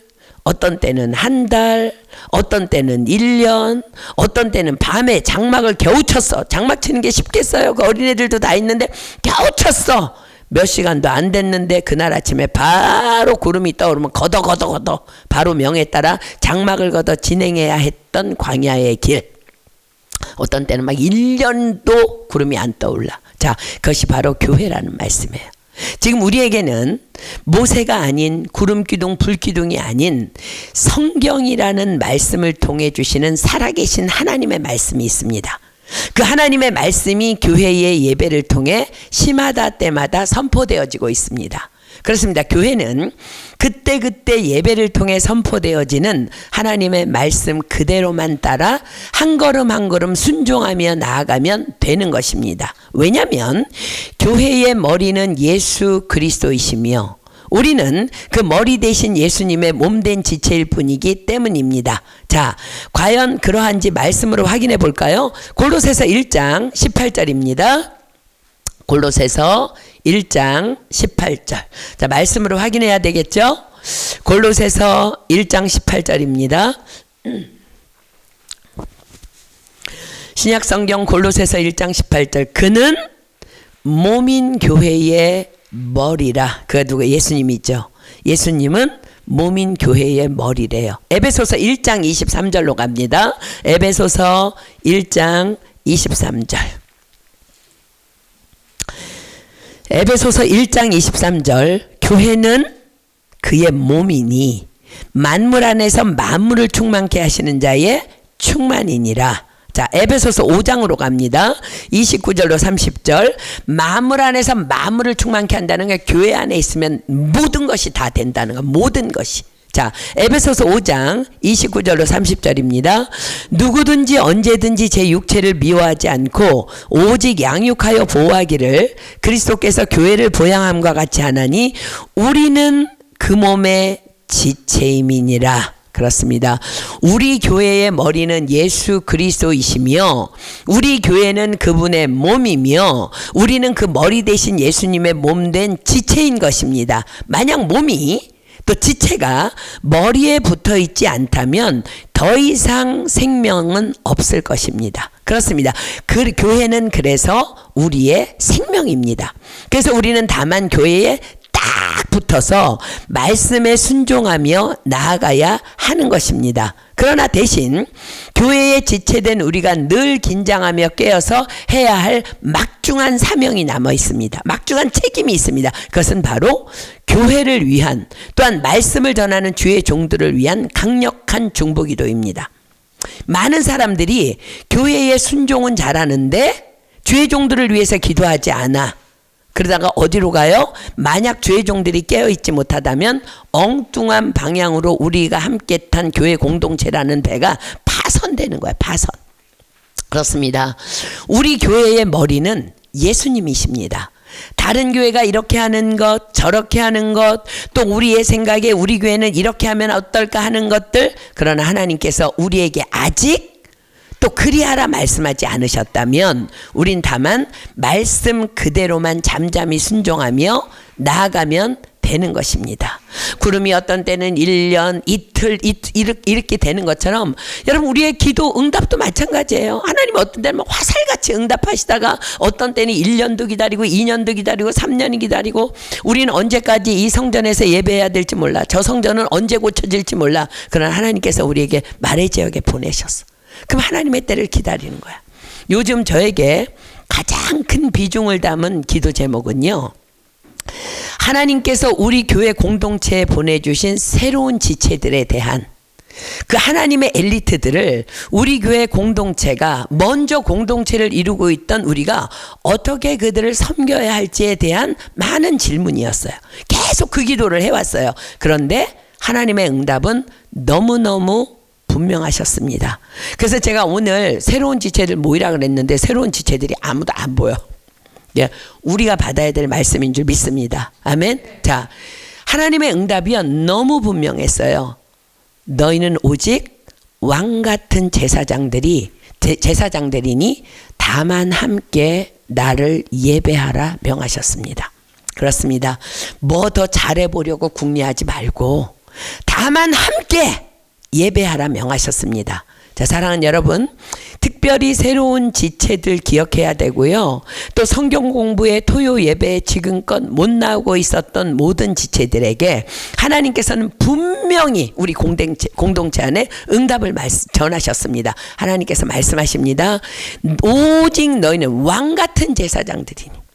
어떤 때는 한 달, 어떤 때는 1년, 어떤 때는 밤에 장막을 겨우 쳤어. 장막 치는 게 쉽겠어요? 그 어린애들도 다 있는데 겨우 쳤어. 몇 시간도 안 됐는데 그날 아침에 바로 구름이 떠오르면 걷어 바로 명에 따라 장막을 걷어 진행해야 했던 광야의 길. 어떤 때는 막 1년도 구름이 안 떠올라. 자, 그것이 바로 교회라는 말씀이에요. 지금 우리에게는 모세가 아닌 구름기둥 불기둥이 아닌 성경이라는 말씀을 통해 주시는 살아계신 하나님의 말씀이 있습니다. 그 하나님의 말씀이 교회의 예배를 통해 시마다 때마다 선포되어지고 있습니다. 그렇습니다. 교회는 그때그때 예배를 통해 선포되어지는 하나님의 말씀 그대로만 따라 한 걸음 한 걸음 순종하며 나아가면 되는 것입니다. 왜냐하면 교회의 머리는 예수 그리스도이시며 우리는 그 머리 대신 예수님의 몸된 지체일 뿐이기 때문입니다. 자, 과연 그러한지 말씀으로 확인해 볼까요? 골로새서 1장 18절입니다. 골로새서 1장 18절. 자, 말씀으로 확인해야 되겠죠? 골로새서 1장 18절입니다. 신약성경 골로새서 1장 18절. 그는 몸인 교회의 머리라. 그 누가 예수님이죠. 예수님은 몸인 교회의 머리래요. 에베소서 1장 23절로 갑니다. 에베소서 1장 23절. 에베소서 1장 23절. 교회는 그의 몸이니 만물 안에서 만물을 충만케 하시는 자의 충만이니라. 자, 에베소서 5장으로 갑니다. 29절로 30절. 만물 안에서 만물을 충만케 한다는 게 교회 안에 있으면 모든 것이 다 된다는 거. 모든 것이. 자, 에베소서 5장 29절로 30절입니다. 누구든지 언제든지 제 육체를 미워하지 않고 오직 양육하여 보호하기를 그리스도께서 교회를 보양함과 같이 하나니 우리는 그 몸의 지체임이니라. 그렇습니다. 우리 교회의 머리는 예수 그리스도이시며 우리 교회는 그분의 몸이며 우리는 그 머리 대신 예수님의 몸된 지체인 것입니다. 만약 몸이 또 지체가 머리에 붙어 있지 않다면 더 이상 생명은 없을 것입니다. 그렇습니다. 그 교회는 그래서 우리의 생명입니다. 그래서 우리는 다만 교회에 딱 붙어서 말씀에 순종하며 나아가야 하는 것입니다. 그러나 대신 교회에 지체된 우리가 늘 긴장하며 깨어서 해야 할 막중한 사명이 남아 있습니다. 막중한 책임이 있습니다. 그것은 바로 교회를 위한, 또한 말씀을 전하는 주의 종들을 위한 강력한 중보기도입니다. 많은 사람들이 교회의 순종은 잘하는데 주의 종들을 위해서 기도하지 않아. 그러다가 어디로 가요? 만약 주의 종들이 깨어있지 못하다면 엉뚱한 방향으로 우리가 함께 탄 교회 공동체라는 배가 파선되는 거야. 파선. 그렇습니다. 우리 교회의 머리는 예수님이십니다. 다른 교회가 이렇게 하는 것, 저렇게 하는 것, 또 우리의 생각에 우리 교회는 이렇게 하면 어떨까 하는 것들, 그러나 하나님께서 우리에게 아직 또 그리하라 말씀하지 않으셨다면 우린 다만 말씀 그대로만 잠잠히 순종하며 나아가면 되는 것입니다. 구름이 어떤 때는 1년, 이틀 이렇게 되는 것처럼 여러분 우리의 기도 응답도 마찬가지예요. 하나님 어떤 때는 화살같이 응답하시다가 어떤 때는 1년도 기다리고 2년도 기다리고 3년이 기다리고 우리는 언제까지 이 성전에서 예배해야 될지 몰라. 저 성전은 언제 고쳐질지 몰라. 그러나 하나님께서 우리에게 말의 지역에 보내셨어. 그럼 하나님의 때를 기다리는 거야. 요즘 저에게 가장 큰 비중을 담은 기도 제목은요, 하나님께서 우리 교회 공동체에 보내주신 새로운 지체들에 대한 그 하나님의 엘리트들을 우리 교회 공동체가 먼저 공동체를 이루고 있던 우리가 어떻게 그들을 섬겨야 할지에 대한 많은 질문이었어요. 계속 그 기도를 해왔어요. 그런데 하나님의 응답은 너무너무 분명하셨습니다. 그래서 제가 오늘 새로운 지체들 모이라 그랬는데 새로운 지체들이 아무도 안 보여. 예, 우리가 받아야 될 말씀인 줄 믿습니다. 아멘. 자, 하나님의 응답이요 너무 분명했어요. 너희는 오직 왕 같은 제사장들이니 다만 함께 나를 예배하라 명하셨습니다. 그렇습니다. 뭐 더 잘해보려고 궁리하지 말고 다만 함께 예배하라 명하셨습니다. 자, 사랑하는 여러분, 특별히 새로운 지체들 기억해야 되고요. 또 성경 공부의 토요 예배에 지금껏 못 나오고 있었던 모든 지체들에게 하나님께서는 분명히 우리 공동체 안에 응답을 전하셨습니다. 하나님께서 말씀하십니다. 오직 너희는 왕 같은 제사장들이니.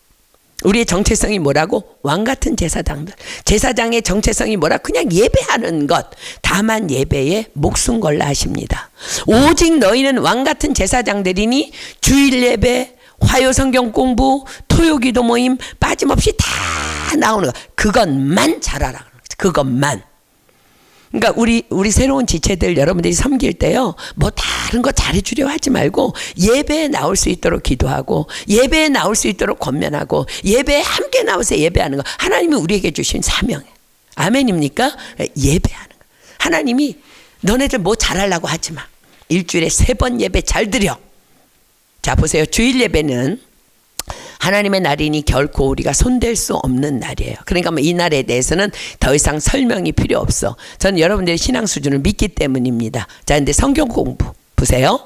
우리의 정체성이 뭐라고? 왕 같은 제사장들. 제사장의 정체성이 뭐라? 그냥 예배하는 것. 다만 예배에 목숨 걸라 하십니다. 오직 너희는 왕 같은 제사장들이니 주일 예배, 화요 성경 공부, 토요 기도 모임 빠짐없이 다 나오는 것. 그것만 잘하라. 그것만. 그러니까 우리 새로운 지체들 여러분들이 섬길 때요, 뭐 다른 거 잘해주려 하지 말고 예배에 나올 수 있도록 기도하고 예배에 나올 수 있도록 권면하고 예배에 함께 나와서 예배하는 거 하나님이 우리에게 주신 사명이에요. 아멘입니까? 예배하는 거. 하나님이 너네들 뭐 잘하려고 하지 마. 일주일에 3번 예배 잘 드려. 자, 보세요. 주일 예배는 하나님의 날이니 결코 우리가 손댈 수 없는 날이에요. 그러니까 뭐 이 날에 대해서는 더 이상 설명이 필요 없어. 저는 여러분들의 신앙 수준을 믿기 때문입니다. 자, 근데 성경 공부 보세요.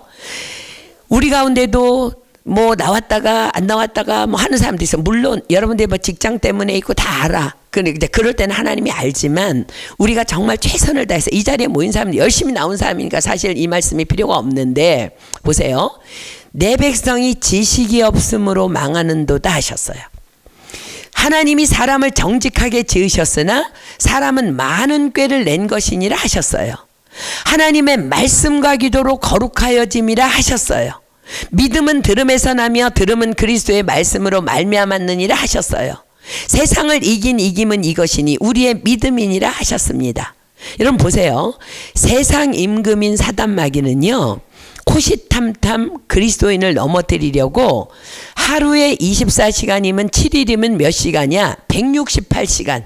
우리 가운데도 뭐 나왔다가 안 나왔다가 뭐 하는 사람도 있어. 물론 여러분들 뭐 직장 때문에 있고 다 알아. 근데 그럴 때는 하나님이 알지만 우리가 정말 최선을 다해서 이 자리에 모인 사람들 열심히 나온 사람이니까 사실 이 말씀이 필요가 없는데 보세요. 내 백성이 지식이 없음으로 망하는도다 하셨어요. 하나님이 사람을 정직하게 지으셨으나 사람은 많은 꾀를 낸 것이니라 하셨어요. 하나님의 말씀과 기도로 거룩하여짐이라 하셨어요. 믿음은 들음에서 나며 들음은 그리스도의 말씀으로 말미암았느니라 하셨어요. 세상을 이긴 이김은 이것이니 우리의 믿음이니라 하셨습니다. 여러분 보세요. 세상 임금인 사단마귀는요, 호시탐탐 그리스도인을 넘어뜨리려고 하루에 24시간이면 7일이면 몇 시간이야? 168시간.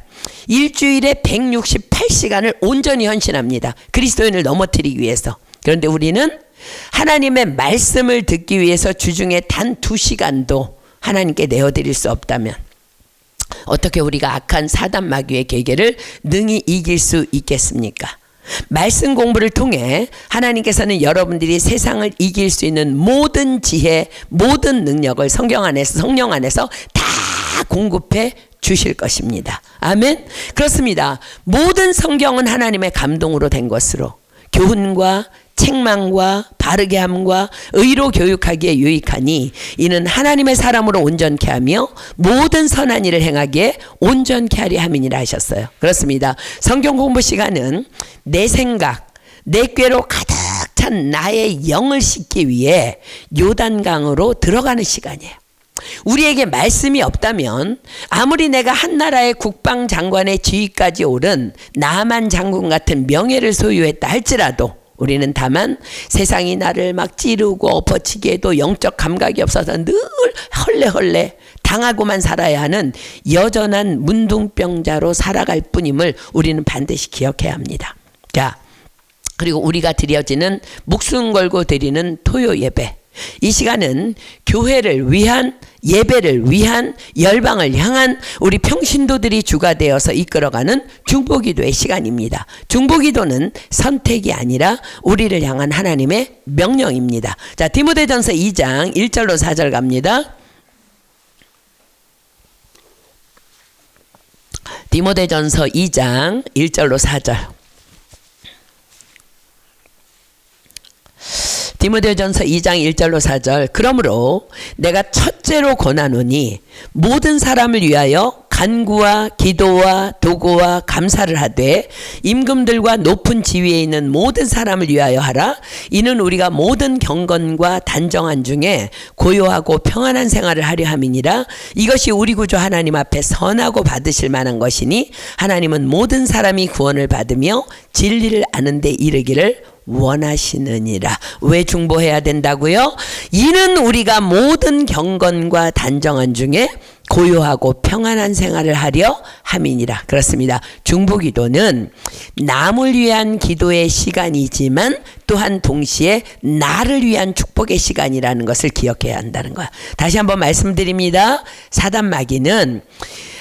일주일에 168시간을 온전히 헌신합니다. 그리스도인을 넘어뜨리기 위해서. 그런데 우리는 하나님의 말씀을 듣기 위해서 주중에 단 2시간도 하나님께 내어드릴 수 없다면 어떻게 우리가 악한 사단 마귀의 계계를 능히 이길 수 있겠습니까? 말씀 공부를 통해 하나님께서는 여러분들이 세상을 이길 수 있는 모든 지혜, 모든 능력을 성령 안에서 다 공급해 주실 것입니다. 아멘. 그렇습니다. 모든 성경은 하나님의 감동으로 된 것으로 교훈과 책망과 바르게 함과 의로 교육하기에 유익하니 이는 하나님의 사람으로 온전케 하며 모든 선한 일을 행하기에 온전케 하리 함이니라 하셨어요. 그렇습니다. 성경 공부 시간은 내 생각, 내 꾀로 가득 찬 나의 영을 씻기 위해 요단강으로 들어가는 시간이에요. 우리에게 말씀이 없다면 아무리 내가 한 나라의 국방장관의 지위까지 오른 나만 장군 같은 명예를 소유했다 할지라도 우리는 다만 세상이 나를 막 찌르고 엎어치기에도 영적 감각이 없어서 늘 헐레헐레 당하고만 살아야 하는 여전한 문둥병자로 살아갈 뿐임을 우리는 반드시 기억해야 합니다. 자, 그리고 우리가 드려지는 목숨 걸고 드리는 토요 예배, 이 시간은 교회를 위한, 예배를 위한, 열방을 향한 우리 평신도들이 주가 되어서 이끌어가는 중보기도의 시간입니다. 중보기도는 선택이 아니라 우리를 향한 하나님의 명령입니다. 자, 디모데전서 2장 1절로 4절 갑니다. 디모데전서 2장 1절로 4절. 디모데전서 2장 1절로 4절. 그러므로 내가 첫째로 권하노니 모든 사람을 위하여 간구와 기도와 도구와 감사를 하되 임금들과 높은 지위에 있는 모든 사람을 위하여 하라. 이는 우리가 모든 경건과 단정한 중에 고요하고 평안한 생활을 하려 함이니라. 이것이 우리 구주 하나님 앞에 선하고 받으실 만한 것이니 하나님은 모든 사람이 구원을 받으며 진리를 아는 데 이르기를 원하시느니라. 왜 중보해야 된다고요? 이는 우리가 모든 경건과 단정한 중에 고요하고 평안한 생활을 하려 함이니라. 그렇습니다. 중보기도는 남을 위한 기도의 시간이지만 또한 동시에 나를 위한 축복의 시간이라는 것을 기억해야 한다는 거야. 다시 한번 말씀드립니다. 사단 마귀는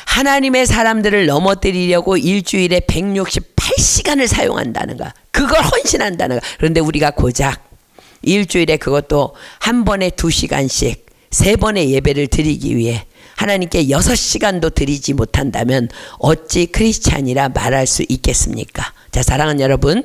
하나님의 사람들을 넘어뜨리려고 일주일에 168시간을 사용한다는 거야. 그걸 헌신한다는 거야. 그런데 우리가 고작 일주일에 그것도 한 번에 2시간씩 3번의 예배를 드리기 위해 하나님께 6시간도 드리지 못한다면 어찌 크리스찬이라 말할 수 있겠습니까? 자, 사랑하는 여러분,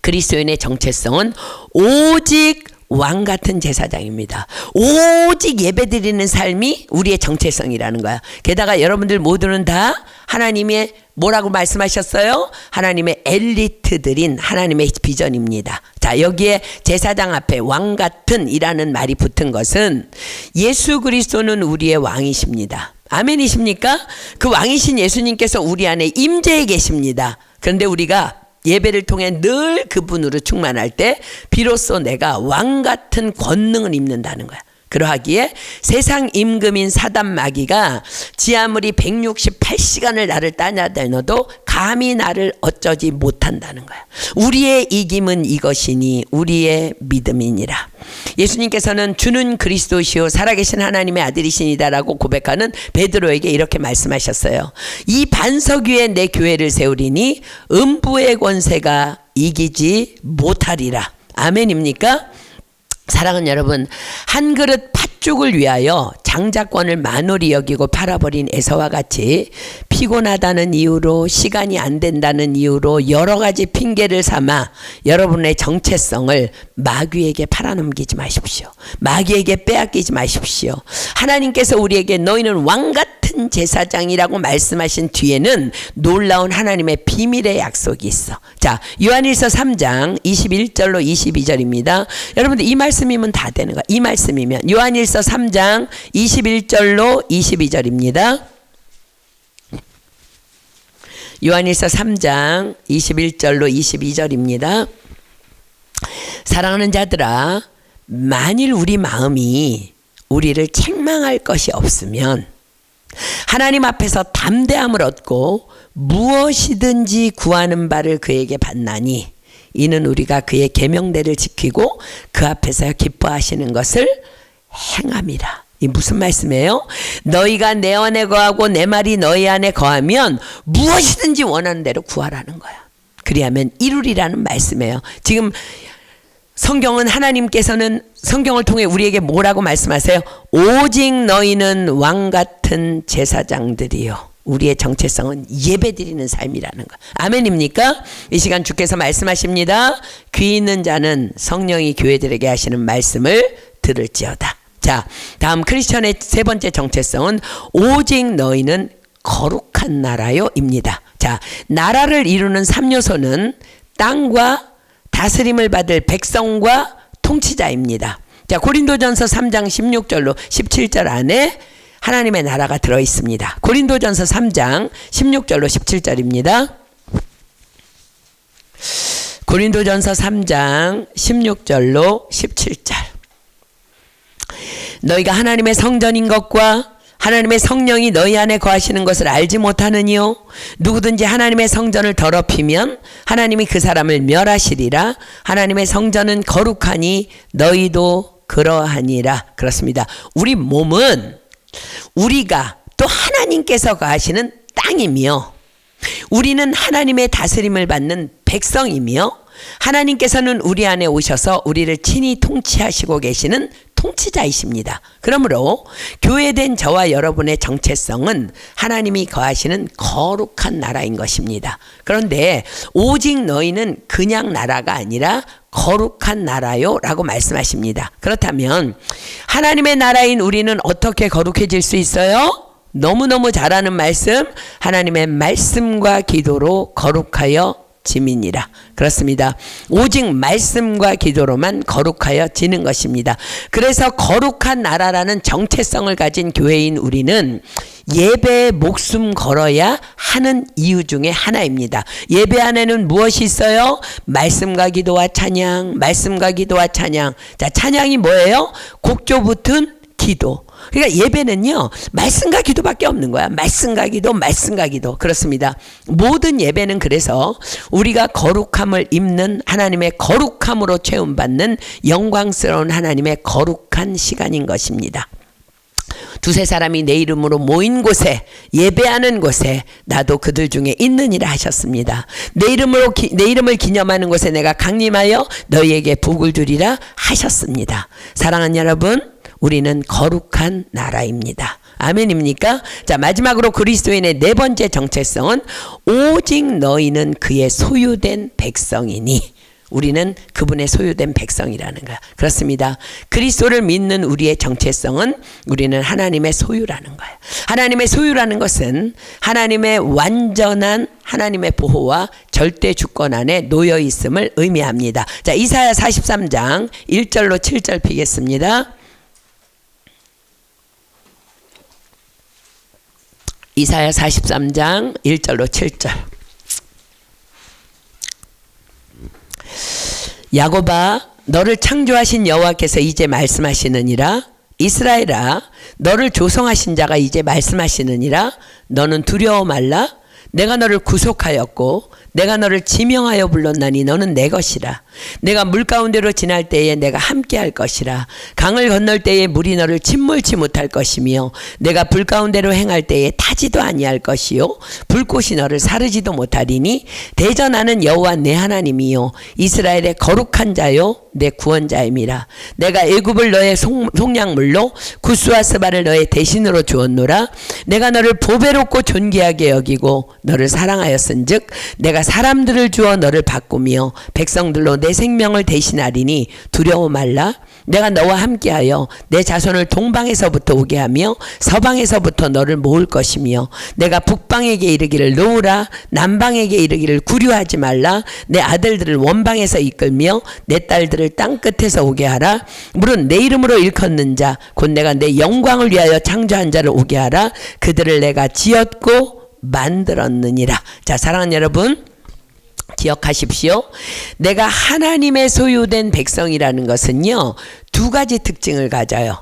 그리스도인의 정체성은 오직 왕 같은 제사장입니다. 오직 예배드리는 삶이 우리의 정체성이라는 거야. 게다가 여러분들 모두는 다 하나님의 뭐라고 말씀하셨어요? 하나님의 엘리트들인 하나님의 비전입니다. 자, 여기에 제사장 앞에 왕 같은 이라는 말이 붙은 것은 예수 그리스도는 우리의 왕이십니다. 아멘이십니까? 그 왕이신 예수님께서 우리 안에 임재해 계십니다. 그런데 우리가 예배를 통해 늘 그분으로 충만할 때 비로소 내가 왕 같은 권능을 입는다는 거야. 그러하기에 세상 임금인 사단 마귀가 지 아무리 168시간을 나를 따냐다녀도 감히 나를 어쩌지 못한다는 거야. 우리의 이김은 이것이니 우리의 믿음이니라. 예수님께서는 주는 그리스도시요 살아계신 하나님의 아들이시니다라고 고백하는 베드로에게 이렇게 말씀하셨어요. 이 반석 위에 내 교회를 세우리니 음부의 권세가 이기지 못하리라. 아멘입니까? 사랑하는 여러분, 한 그릇 팥죽을 위하여 장자권을 만홀히 여기고 팔아버린 에서와 같이 피곤하다는 이유로, 시간이 안 된다는 이유로 여러 가지 핑계를 삼아 여러분의 정체성을 마귀에게 팔아넘기지 마십시오. 마귀에게 빼앗기지 마십시오. 하나님께서 우리에게 너희는 왕 같은 제사장이라고 말씀하신 뒤에는 놀라운 하나님의 비밀의 약속이 있어. 자, 요한일서 3장 21절로 22절입니다. 여러분들 이 말씀이면 다 되는 거야. 이 말씀이면 요한일서 3장 21절로 22절입니다. 요한일서 3장 21절로 22절입니다. 사랑하는 자들아, 만일 우리 마음이 우리를 책망할 것이 없으면 하나님 앞에서 담대함을 얻고 무엇이든지 구하는 바를 그에게 받나니 이는 우리가 그의 계명대를 지키고 그 앞에서 기뻐하시는 것을 행함이라. 이 무슨 말씀이에요? 너희가 내 안에 거하고 내 말이 너희 안에 거하면 무엇이든지 원하는 대로 구하라는 거야. 그리하면 이루리라는 말씀이에요. 지금 성경은 하나님께서는 성경을 통해 우리에게 뭐라고 말씀하세요? 오직 너희는 왕같은 제사장들이요. 우리의 정체성은 예배드리는 삶이라는 거. 아멘입니까? 이 시간 주께서 말씀하십니다. 귀 있는 자는 성령이 교회들에게 하시는 말씀을 들을지어다. 자, 다음 크리스천의 세 번째 정체성은 오직 너희는 거룩한 나라요 입니다. 자, 나라를 이루는 3요소는 땅과 다스림을 받을 백성과 통치자입니다. 자, 고린도전서 3장 16절로 17절 안에 하나님의 나라가 들어있습니다. 고린도전서 3장 16절로 17절입니다. 고린도전서 3장 16절로 17절. 너희가 하나님의 성전인 것과 하나님의 성령이 너희 안에 거하시는 것을 알지 못하느니요. 누구든지 하나님의 성전을 더럽히면 하나님이 그 사람을 멸하시리라. 하나님의 성전은 거룩하니 너희도 그러하니라. 그렇습니다. 우리 몸은 우리가 또 하나님께서 거하시는 땅이며 우리는 하나님의 다스림을 받는 백성이며 하나님께서는 우리 안에 오셔서 우리를 친히 통치하시고 계시는 통치자이십니다. 그러므로 교회된 저와 여러분의 정체성은 하나님이 거하시는 거룩한 나라인 것입니다. 그런데 오직 너희는 그냥 나라가 아니라 거룩한 나라요 라고 말씀하십니다. 그렇다면 하나님의 나라인 우리는 어떻게 거룩해질 수 있어요? 너무너무 잘하는 말씀, 하나님의 말씀과 기도로 거룩하여 지민이라. 그렇습니다. 오직 말씀과 기도로만 거룩하여 지는 것입니다. 그래서 거룩한 나라라는 정체성을 가진 교회인 우리는 예배에 목숨 걸어야 하는 이유 중에 하나입니다. 예배 안에는 무엇이 있어요? 말씀과 기도와 찬양, 말씀과 기도와 찬양. 자, 찬양이 뭐예요? 곡조 붙은 기도. 그러니까 예배는요, 말씀과 기도밖에 없는 거야. 말씀과 기도, 말씀과 기도. 그렇습니다. 모든 예배는 그래서 우리가 거룩함을 입는 하나님의 거룩함으로 채움받는 영광스러운 하나님의 거룩한 시간인 것입니다. 두세 사람이 내 이름으로 모인 곳에, 예배하는 곳에 나도 그들 중에 있느니라 하셨습니다. 내 이름을 기념하는 곳에 내가 강림하여 너희에게 복을 주리라 하셨습니다. 사랑하는 여러분, 우리는 거룩한 나라입니다. 아멘입니까? 자, 마지막으로 그리스도인의 네 번째 정체성은 오직 너희는 그의 소유된 백성이니. 우리는 그분의 소유된 백성이라는 거야. 그렇습니다. 그리스도를 믿는 우리의 정체성은 우리는 하나님의 소유라는 거야. 하나님의 소유라는 것은 하나님의 완전한 하나님의 보호와 절대 주권 안에 놓여 있음을 의미합니다. 자, 이사야 43장 1절로 7절 피겠습니다. 이사야 43장 1절로 7절. 야곱아, 너를 창조하신 여호와께서 이제 말씀하시느니라. 이스라엘아, 너를 조성하신 자가 이제 말씀하시느니라. 너는 두려워 말라. 내가 너를 구속하였고 내가 너를 지명하여 불렀나니 너는 내 것이라. 내가 물 가운데로 지날 때에 내가 함께 할 것이라. 강을 건널 때에 물이 너를 침몰치 못할 것이며 내가 불 가운데로 행할 때에 타지도 아니할 것이요 불꽃이 너를 사르지도 못하리니 대저 나는 여호와 내 하나님이요 이스라엘의 거룩한 자요 내 구원자임이라. 내가 애굽을 너의 속량물로 구스와 스바를 너의 대신으로 주었노라. 내가 너를 보배롭고 존귀하게 여기고 너를 사랑하였은즉 내가 사람들을 주어 너를 바꾸며 백성들로 내 생명을 대신하리니 두려워 말라. 내가 너와 함께하여 내 자손을 동방에서부터 오게 하며 서방에서부터 너를 모을 것이며 내가 북방에게 이르기를 놓으라 남방에게 이르기를 구류하지 말라. 내 아들들을 원방에서 이끌며 내 딸들을 땅끝에서 오게 하라. 물은 내 이름으로 일컫는 자 곧 내가 내 영광을 위하여 창조한 자를 오게 하라. 그들을 내가 지었고 만들었느니라. 자, 사랑하는 여러분, 기억하십시오. 내가 하나님의 소유된 백성이라는 것은요, 두 가지 특징을 가져요.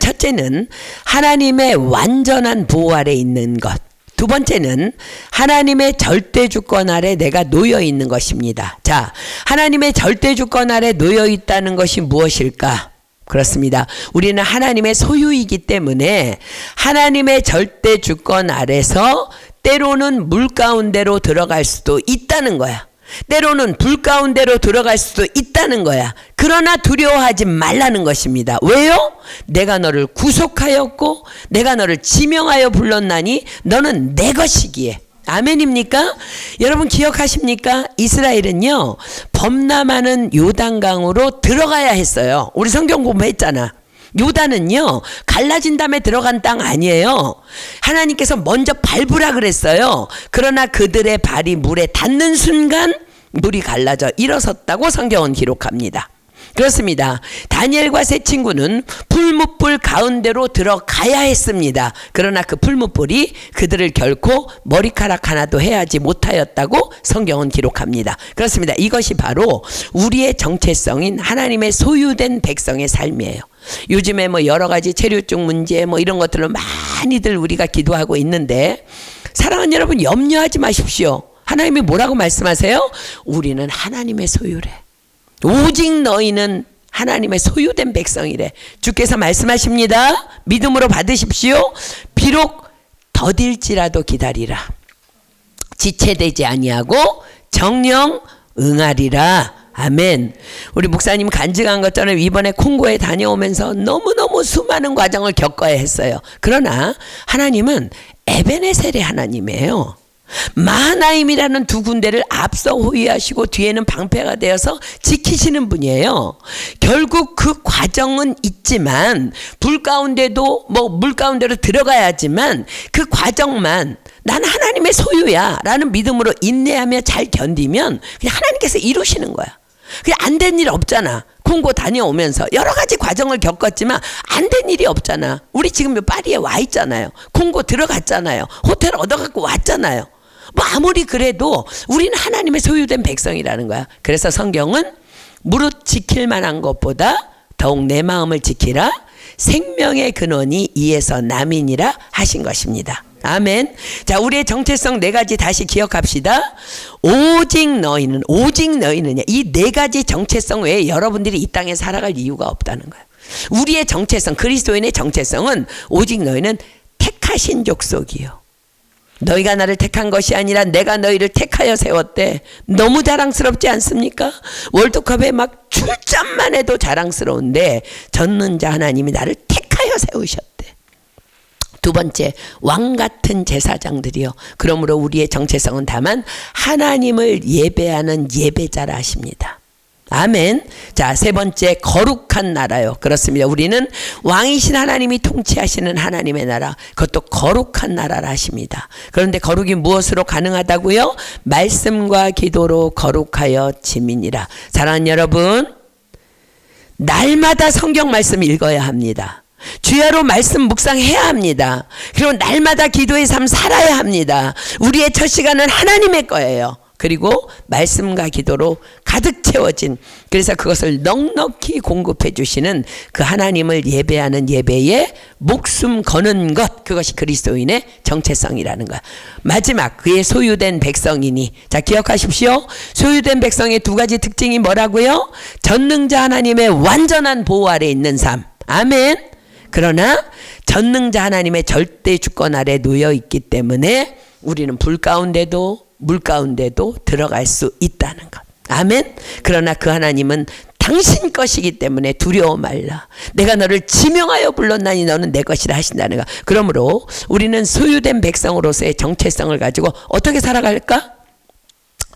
첫째는 하나님의 완전한 보호 아래 있는 것. 두 번째는 하나님의 절대 주권 아래 내가 놓여 있는 것입니다. 자, 하나님의 절대 주권 아래 놓여 있다는 것이 무엇일까? 그렇습니다. 우리는 하나님의 소유이기 때문에 하나님의 절대 주권 아래서 때로는 물 가운데로 들어갈 수도 있다는 거야. 때로는 불 가운데로 들어갈 수도 있다는 거야. 그러나 두려워하지 말라는 것입니다. 왜요? 내가 너를 구속하였고 내가 너를 지명하여 불렀나니 너는 내 것이기에. 아멘입니까? 여러분 기억하십니까? 이스라엘은요 범람하는 요단강으로 들어가야 했어요. 우리 성경 공부했잖아. 요단은요 갈라진 다음에 들어간 땅 아니에요. 하나님께서 먼저 밟으라 그랬어요. 그러나 그들의 발이 물에 닿는 순간 물이 갈라져 일어섰다고 성경은 기록합니다. 그렇습니다. 다니엘과 세 친구는 풀무불 가운데로 들어가야 했습니다. 그러나 그 풀무불이 그들을 결코 머리카락 하나도 해하지 못하였다고 성경은 기록합니다. 그렇습니다. 이것이 바로 우리의 정체성인 하나님의 소유된 백성의 삶이에요. 요즘에 뭐 여러 가지 체류증 문제 뭐 이런 것들로 많이들 우리가 기도하고 있는데 사랑하는 여러분 염려하지 마십시오. 하나님이 뭐라고 말씀하세요? 우리는 하나님의 소유래. 오직 너희는 하나님의 소유된 백성이래. 주께서 말씀하십니다. 믿음으로 받으십시오. 비록 더딜지라도 기다리라. 지체되지 아니하고 정령 응하리라. 아멘. 우리 목사님 간증한 것처럼 이번에 콩고에 다녀오면서 너무너무 수많은 과정을 겪어야 했어요. 그러나 하나님은 에베네셀의 하나님이에요. 마하나임이라는 두 군데를 앞서 호위하시고 뒤에는 방패가 되어서 지키시는 분이에요. 결국 그 과정은 있지만 불 가운데도 뭐 물 가운데로 들어가야지만 그 과정만 난 하나님의 소유야 라는 믿음으로 인내하며 잘 견디면 그냥 하나님께서 이루시는 거야. 그냥 안 된 일 없잖아. 콩고 다녀오면서 여러 가지 과정을 겪었지만 안 된 일이 없잖아. 우리 지금 파리에 와 있잖아요. 콩고 들어갔잖아요. 호텔 얻어갖고 왔잖아요. 뭐 아무리 그래도 우리는 하나님의 소유된 백성이라는 거야. 그래서 성경은 무릇 지킬 만한 것보다 더욱 내 마음을 지키라. 생명의 근원이 이에서 남이니라 하신 것입니다. 아멘. 자, 우리의 정체성 네 가지 다시 기억합시다. 오직 너희는 이 네 가지 정체성 외에 여러분들이 이 땅에 살아갈 이유가 없다는 거예요. 우리의 정체성, 그리스도인의 정체성은 오직 너희는 택하신 족속이요. 너희가 나를 택한 것이 아니라 내가 너희를 택하여 세웠대. 너무 자랑스럽지 않습니까? 월드컵에 막 출전만 해도 자랑스러운데 전능자 하나님이 나를 택하여 세우셨대. 두 번째, 왕 같은 제사장들이요. 그러므로 우리의 정체성은 다만 하나님을 예배하는 예배자라 하십니다. 아멘. 자, 세 번째, 거룩한 나라요. 그렇습니다. 우리는 왕이신 하나님이 통치하시는 하나님의 나라, 그것도 거룩한 나라라 하십니다. 그런데 거룩이 무엇으로 가능하다고요? 말씀과 기도로 거룩하여 지민이라. 사랑하는 여러분, 날마다 성경 말씀 읽어야 합니다. 주야로 말씀 묵상해야 합니다. 그리고 날마다 기도의 삶 살아야 합니다. 우리의 첫 시간은 하나님의 거예요. 그리고 말씀과 기도로 가득 채워진, 그래서 그것을 넉넉히 공급해 주시는 그 하나님을 예배하는 예배에 목숨 거는 것, 그것이 그리스도인의 정체성이라는 거야. 마지막, 그의 소유된 백성이니. 자, 기억하십시오. 소유된 백성의 두 가지 특징이 뭐라고요? 전능자 하나님의 완전한 보호 아래 있는 삶. 아멘. 그러나 전능자 하나님의 절대 주권 아래 놓여 있기 때문에 우리는 불 가운데도 물 가운데도 들어갈 수 있다는 것. 아멘. 그러나 그 하나님은 당신 것이기 때문에 두려워 말라. 내가 너를 지명하여 불렀나니 너는 내 것이라 하신다는 것. 그러므로 우리는 소유된 백성으로서의 정체성을 가지고 어떻게 살아갈까?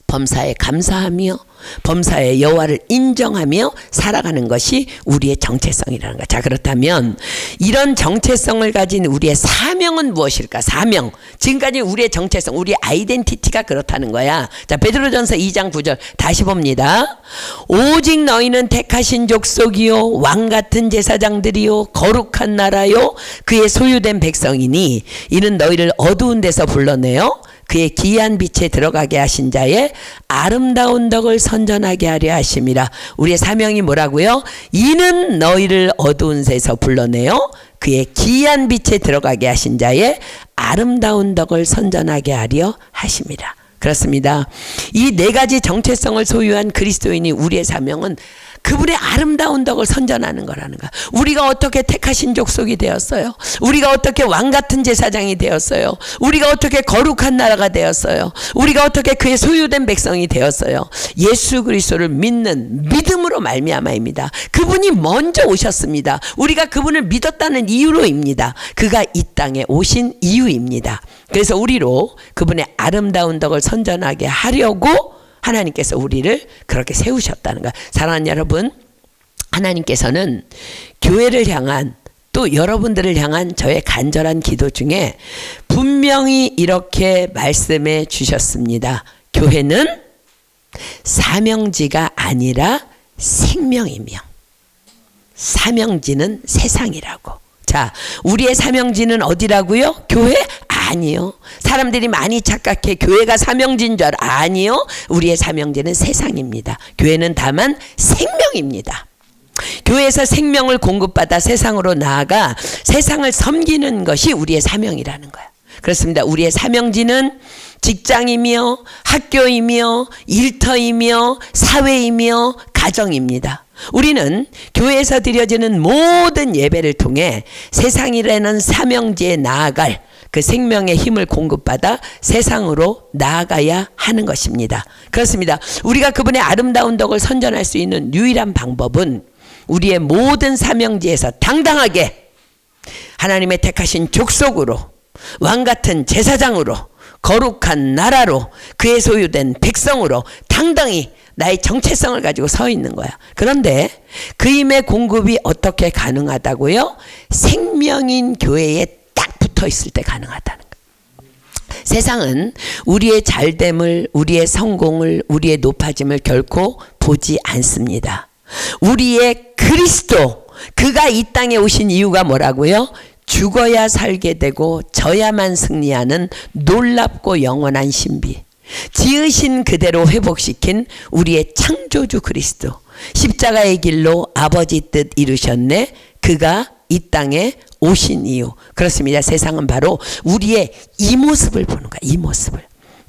범사에 감사하며 범사의 여호와를 인정하며 살아가는 것이 우리의 정체성이라는 것. 자, 그렇다면 이런 정체성을 가진 우리의 사명은 무엇일까? 사명. 지금까지 우리의 정체성, 우리의 아이덴티티가 그렇다는 거야. 자, 베드로전서 2장 9절 다시 봅니다. 오직 너희는 택하신 족속이요 왕 같은 제사장들이요 거룩한 나라요 그의 소유된 백성이니 이는 너희를 어두운 데서 불러내어 그의 기이한 빛에 들어가게 하신 자의 아름다운 덕을 선전하게 하려 하심이라. 우리의 사명이 뭐라고요? 이는 너희를 어두운 데서 불러내어 그의 기이한 빛에 들어가게 하신 자의 아름다운 덕을 선전하게 하려 하심이라. 그렇습니다. 이 네 가지 정체성을 소유한 그리스도인이 우리의 사명은 그분의 아름다운 덕을 선전하는 거라는 거야. 우리가 어떻게 택하신 족속이 되었어요. 우리가 어떻게 왕같은 제사장이 되었어요. 우리가 어떻게 거룩한 나라가 되었어요. 우리가 어떻게 그의 소유된 백성이 되었어요. 예수 그리스도를 믿는 믿음으로 말미암아입니다. 그분이 먼저 오셨습니다. 우리가 그분을 믿었다는 이유로입니다. 그가 이 땅에 오신 이유입니다. 그래서 우리로 그분의 아름다운 덕을 선전하게 하려고 하나님께서 우리를 그렇게 세우셨다는 거야. 사랑하는 여러분, 하나님께서는 교회를 향한 또 여러분들을 향한 저의 간절한 기도 중에 분명히 이렇게 말씀해 주셨습니다. 교회는 사명지가 아니라 생명이며 사명지는 세상이라고. 자, 우리의 사명지는 어디라고요? 교회? 아니요. 사람들이 많이 착각해 교회가 사명지인 줄 알아. 아니요. 우리의 사명지는 세상입니다. 교회는 다만 생명입니다. 교회에서 생명을 공급받아 세상으로 나아가 세상을 섬기는 것이 우리의 사명이라는 거야. 그렇습니다. 우리의 사명지는 직장이며 학교이며 일터이며 사회이며 가정입니다. 우리는 교회에서 드려지는 모든 예배를 통해 세상이라는 사명지에 나아갈 그 생명의 힘을 공급받아 세상으로 나아가야 하는 것입니다. 그렇습니다. 우리가 그분의 아름다운 덕을 선전할 수 있는 유일한 방법은 우리의 모든 사명지에서 당당하게 하나님의 택하신 족속으로 왕같은 제사장으로 거룩한 나라로 그의 소유된 백성으로 당당히 나의 정체성을 가지고 서 있는 거야. 그런데 그 힘의 공급이 어떻게 가능하다고요? 생명인 교회에 딱 붙어 있을 때 가능하다는 거야. 세상은 우리의 잘됨을, 우리의 성공을, 우리의 높아짐을 결코 보지 않습니다. 우리의 그리스도, 그가 이 땅에 오신 이유가 뭐라고요? 죽어야 살게 되고 져야만 승리하는 놀랍고 영원한 신비, 지으신 그대로 회복시킨 우리의 창조주 그리스도, 십자가의 길로 아버지 뜻 이루셨네. 그가 이 땅에 오신 이유. 그렇습니다. 세상은 바로 우리의 이 모습을 보는 거야. 이 모습을.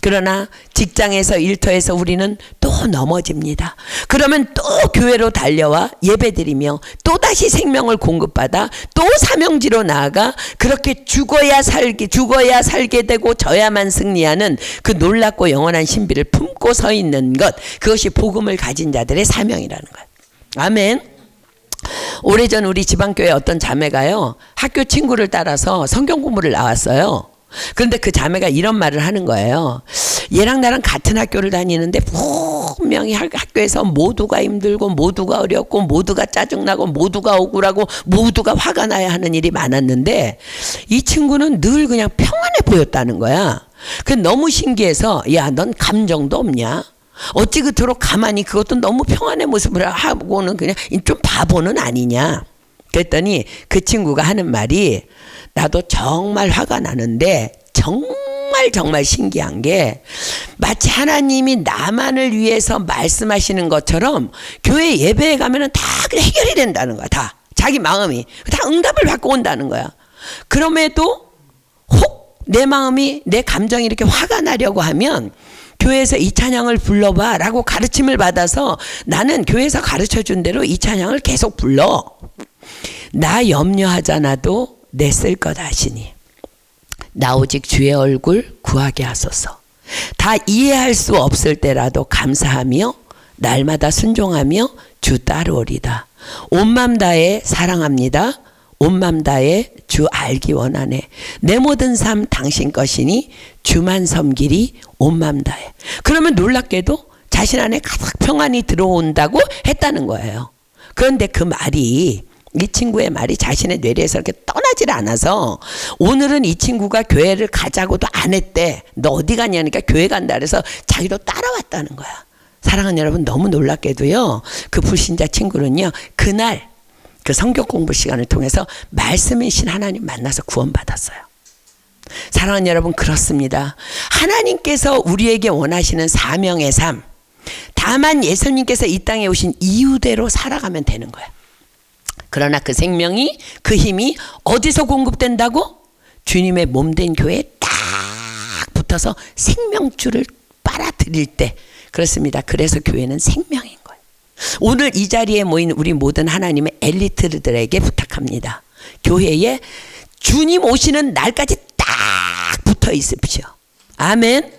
그러나 직장에서 일터에서 우리는 또 넘어집니다. 그러면 또 교회로 달려와 예배드리며 또다시 생명을 공급받아 또 사명지로 나아가 그렇게 죽어야 살게 되고 져야만 승리하는 그 놀랍고 영원한 신비를 품고 서 있는 것, 그것이 복음을 가진 자들의 사명이라는 거예요. 아멘. 오래전 우리 지방교회 어떤 자매가요, 학교 친구를 따라서 성경 공부를 나왔어요. 그런데 그 자매가 이런 말을 하는 거예요. 얘랑 나랑 같은 학교를 다니는데 분명히 학교에서 모두가 힘들고 모두가 어렵고 모두가 짜증나고 모두가 억울하고 모두가 화가 나야 하는 일이 많았는데 이 친구는 늘 그냥 평안해 보였다는 거야. 그 너무 신기해서, 야, 넌 감정도 없냐? 어찌 그토록 가만히, 그것도 너무 평안의 모습을 하고는 그냥 좀 바보는 아니냐? 그랬더니 그 친구가 하는 말이, 나도 정말 화가 나는데 정말 신기한 게 마치 하나님이 나만을 위해서 말씀하시는 것처럼 교회 예배에 가면은 다 그냥 해결이 된다는 거야. 다 자기 마음이 다 응답을 받고 온다는 거야. 그럼에도 혹 내 마음이, 내 감정이 이렇게 화가 나려고 하면 교회에서 이 찬양을 불러봐 라고 가르침을 받아서 나는 교회에서 가르쳐준 대로 이 찬양을 계속 불러. 나 염려하잖아도 내 쓸 것 아시니 나 오직 주의 얼굴 구하게 하소서. 다 이해할 수 없을 때라도 감사하며 날마다 순종하며 주 따르오리다. 온 맘 다해 사랑합니다. 온 맘 다해 주 알기 원하네. 내 모든 삶 당신 것이니 주만 섬기리 온 맘 다해. 그러면 놀랍게도 자신 안에 가득 평안이 들어온다고 했다는 거예요. 그런데 그 말이, 이 친구의 말이 자신의 뇌리에서 이렇게 떠나질 않아서 오늘은 이 친구가 교회를 가자고도 안 했대. 너 어디 가냐니까 교회 간다 그래서 자기도 따라왔다는 거야. 사랑하는 여러분, 너무 놀랍게도요, 그 불신자 친구는요, 그날 그 성경 공부 시간을 통해서 말씀이신 하나님 만나서 구원받았어요. 사랑하는 여러분, 그렇습니다. 하나님께서 우리에게 원하시는 사명의 삶, 다만 예수님께서 이 땅에 오신 이유대로 살아가면 되는 거야. 그러나 그 생명이, 그 힘이 어디서 공급된다고? 주님의 몸된 교회에 딱 붙어서 생명줄을 빨아들일 때. 그렇습니다. 그래서 교회는 생명인 거예요. 오늘 이 자리에 모인 우리 모든 하나님의 엘리트들에게 부탁합니다. 교회에 주님 오시는 날까지 딱 붙어 있으십시오. 아멘.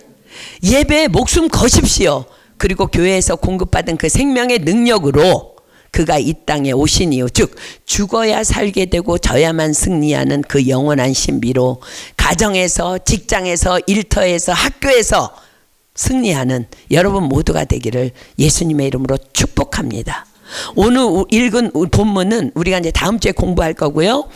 예배에 목숨 거십시오. 그리고 교회에서 공급받은 그 생명의 능력으로 그가 이 땅에 오신 이유, 즉 죽어야 살게 되고 져야만 승리하는 그 영원한 신비로 가정에서, 직장에서, 일터에서, 학교에서 승리하는 여러분 모두가 되기를 예수님의 이름으로 축복합니다. 오늘 읽은 본문은 우리가 이제 다음 주에 공부할 거고요.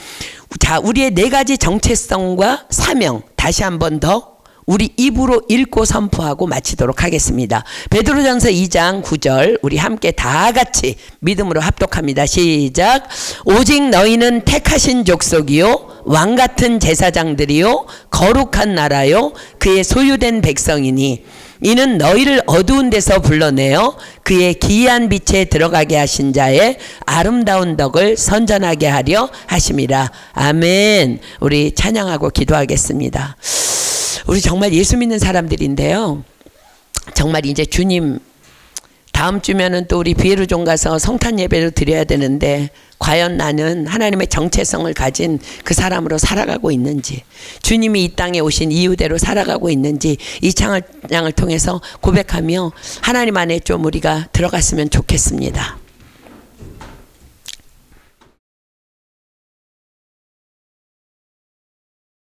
자, 우리의 4가지 정체성과 사명 다시 한번 더 우리 입으로 읽고 선포하고 마치도록 하겠습니다. 베드로전서 2장 9절 우리 함께 다 같이 믿음으로 합독합니다. 시작. 오직 너희는 택하신 족속이요 왕같은 제사장들이요 거룩한 나라요 그의 소유된 백성이니 이는 너희를 어두운 데서 불러내어 그의 기이한 빛에 들어가게 하신 자의 아름다운 덕을 선전하게 하려 하심이라. 아멘. 우리 찬양하고 기도하겠습니다. 우리 정말 예수 믿는 사람들인데요. 정말 이제 주님 다음 주면은 또 우리 비에르존 가서 성탄 예배를 드려야 되는데 과연 나는 하나님의 정체성을 가진 그 사람으로 살아가고 있는지, 주님이 이 땅에 오신 이유대로 살아가고 있는지 이 찬양을 통해서 고백하며 하나님 안에 좀 우리가 들어갔으면 좋겠습니다.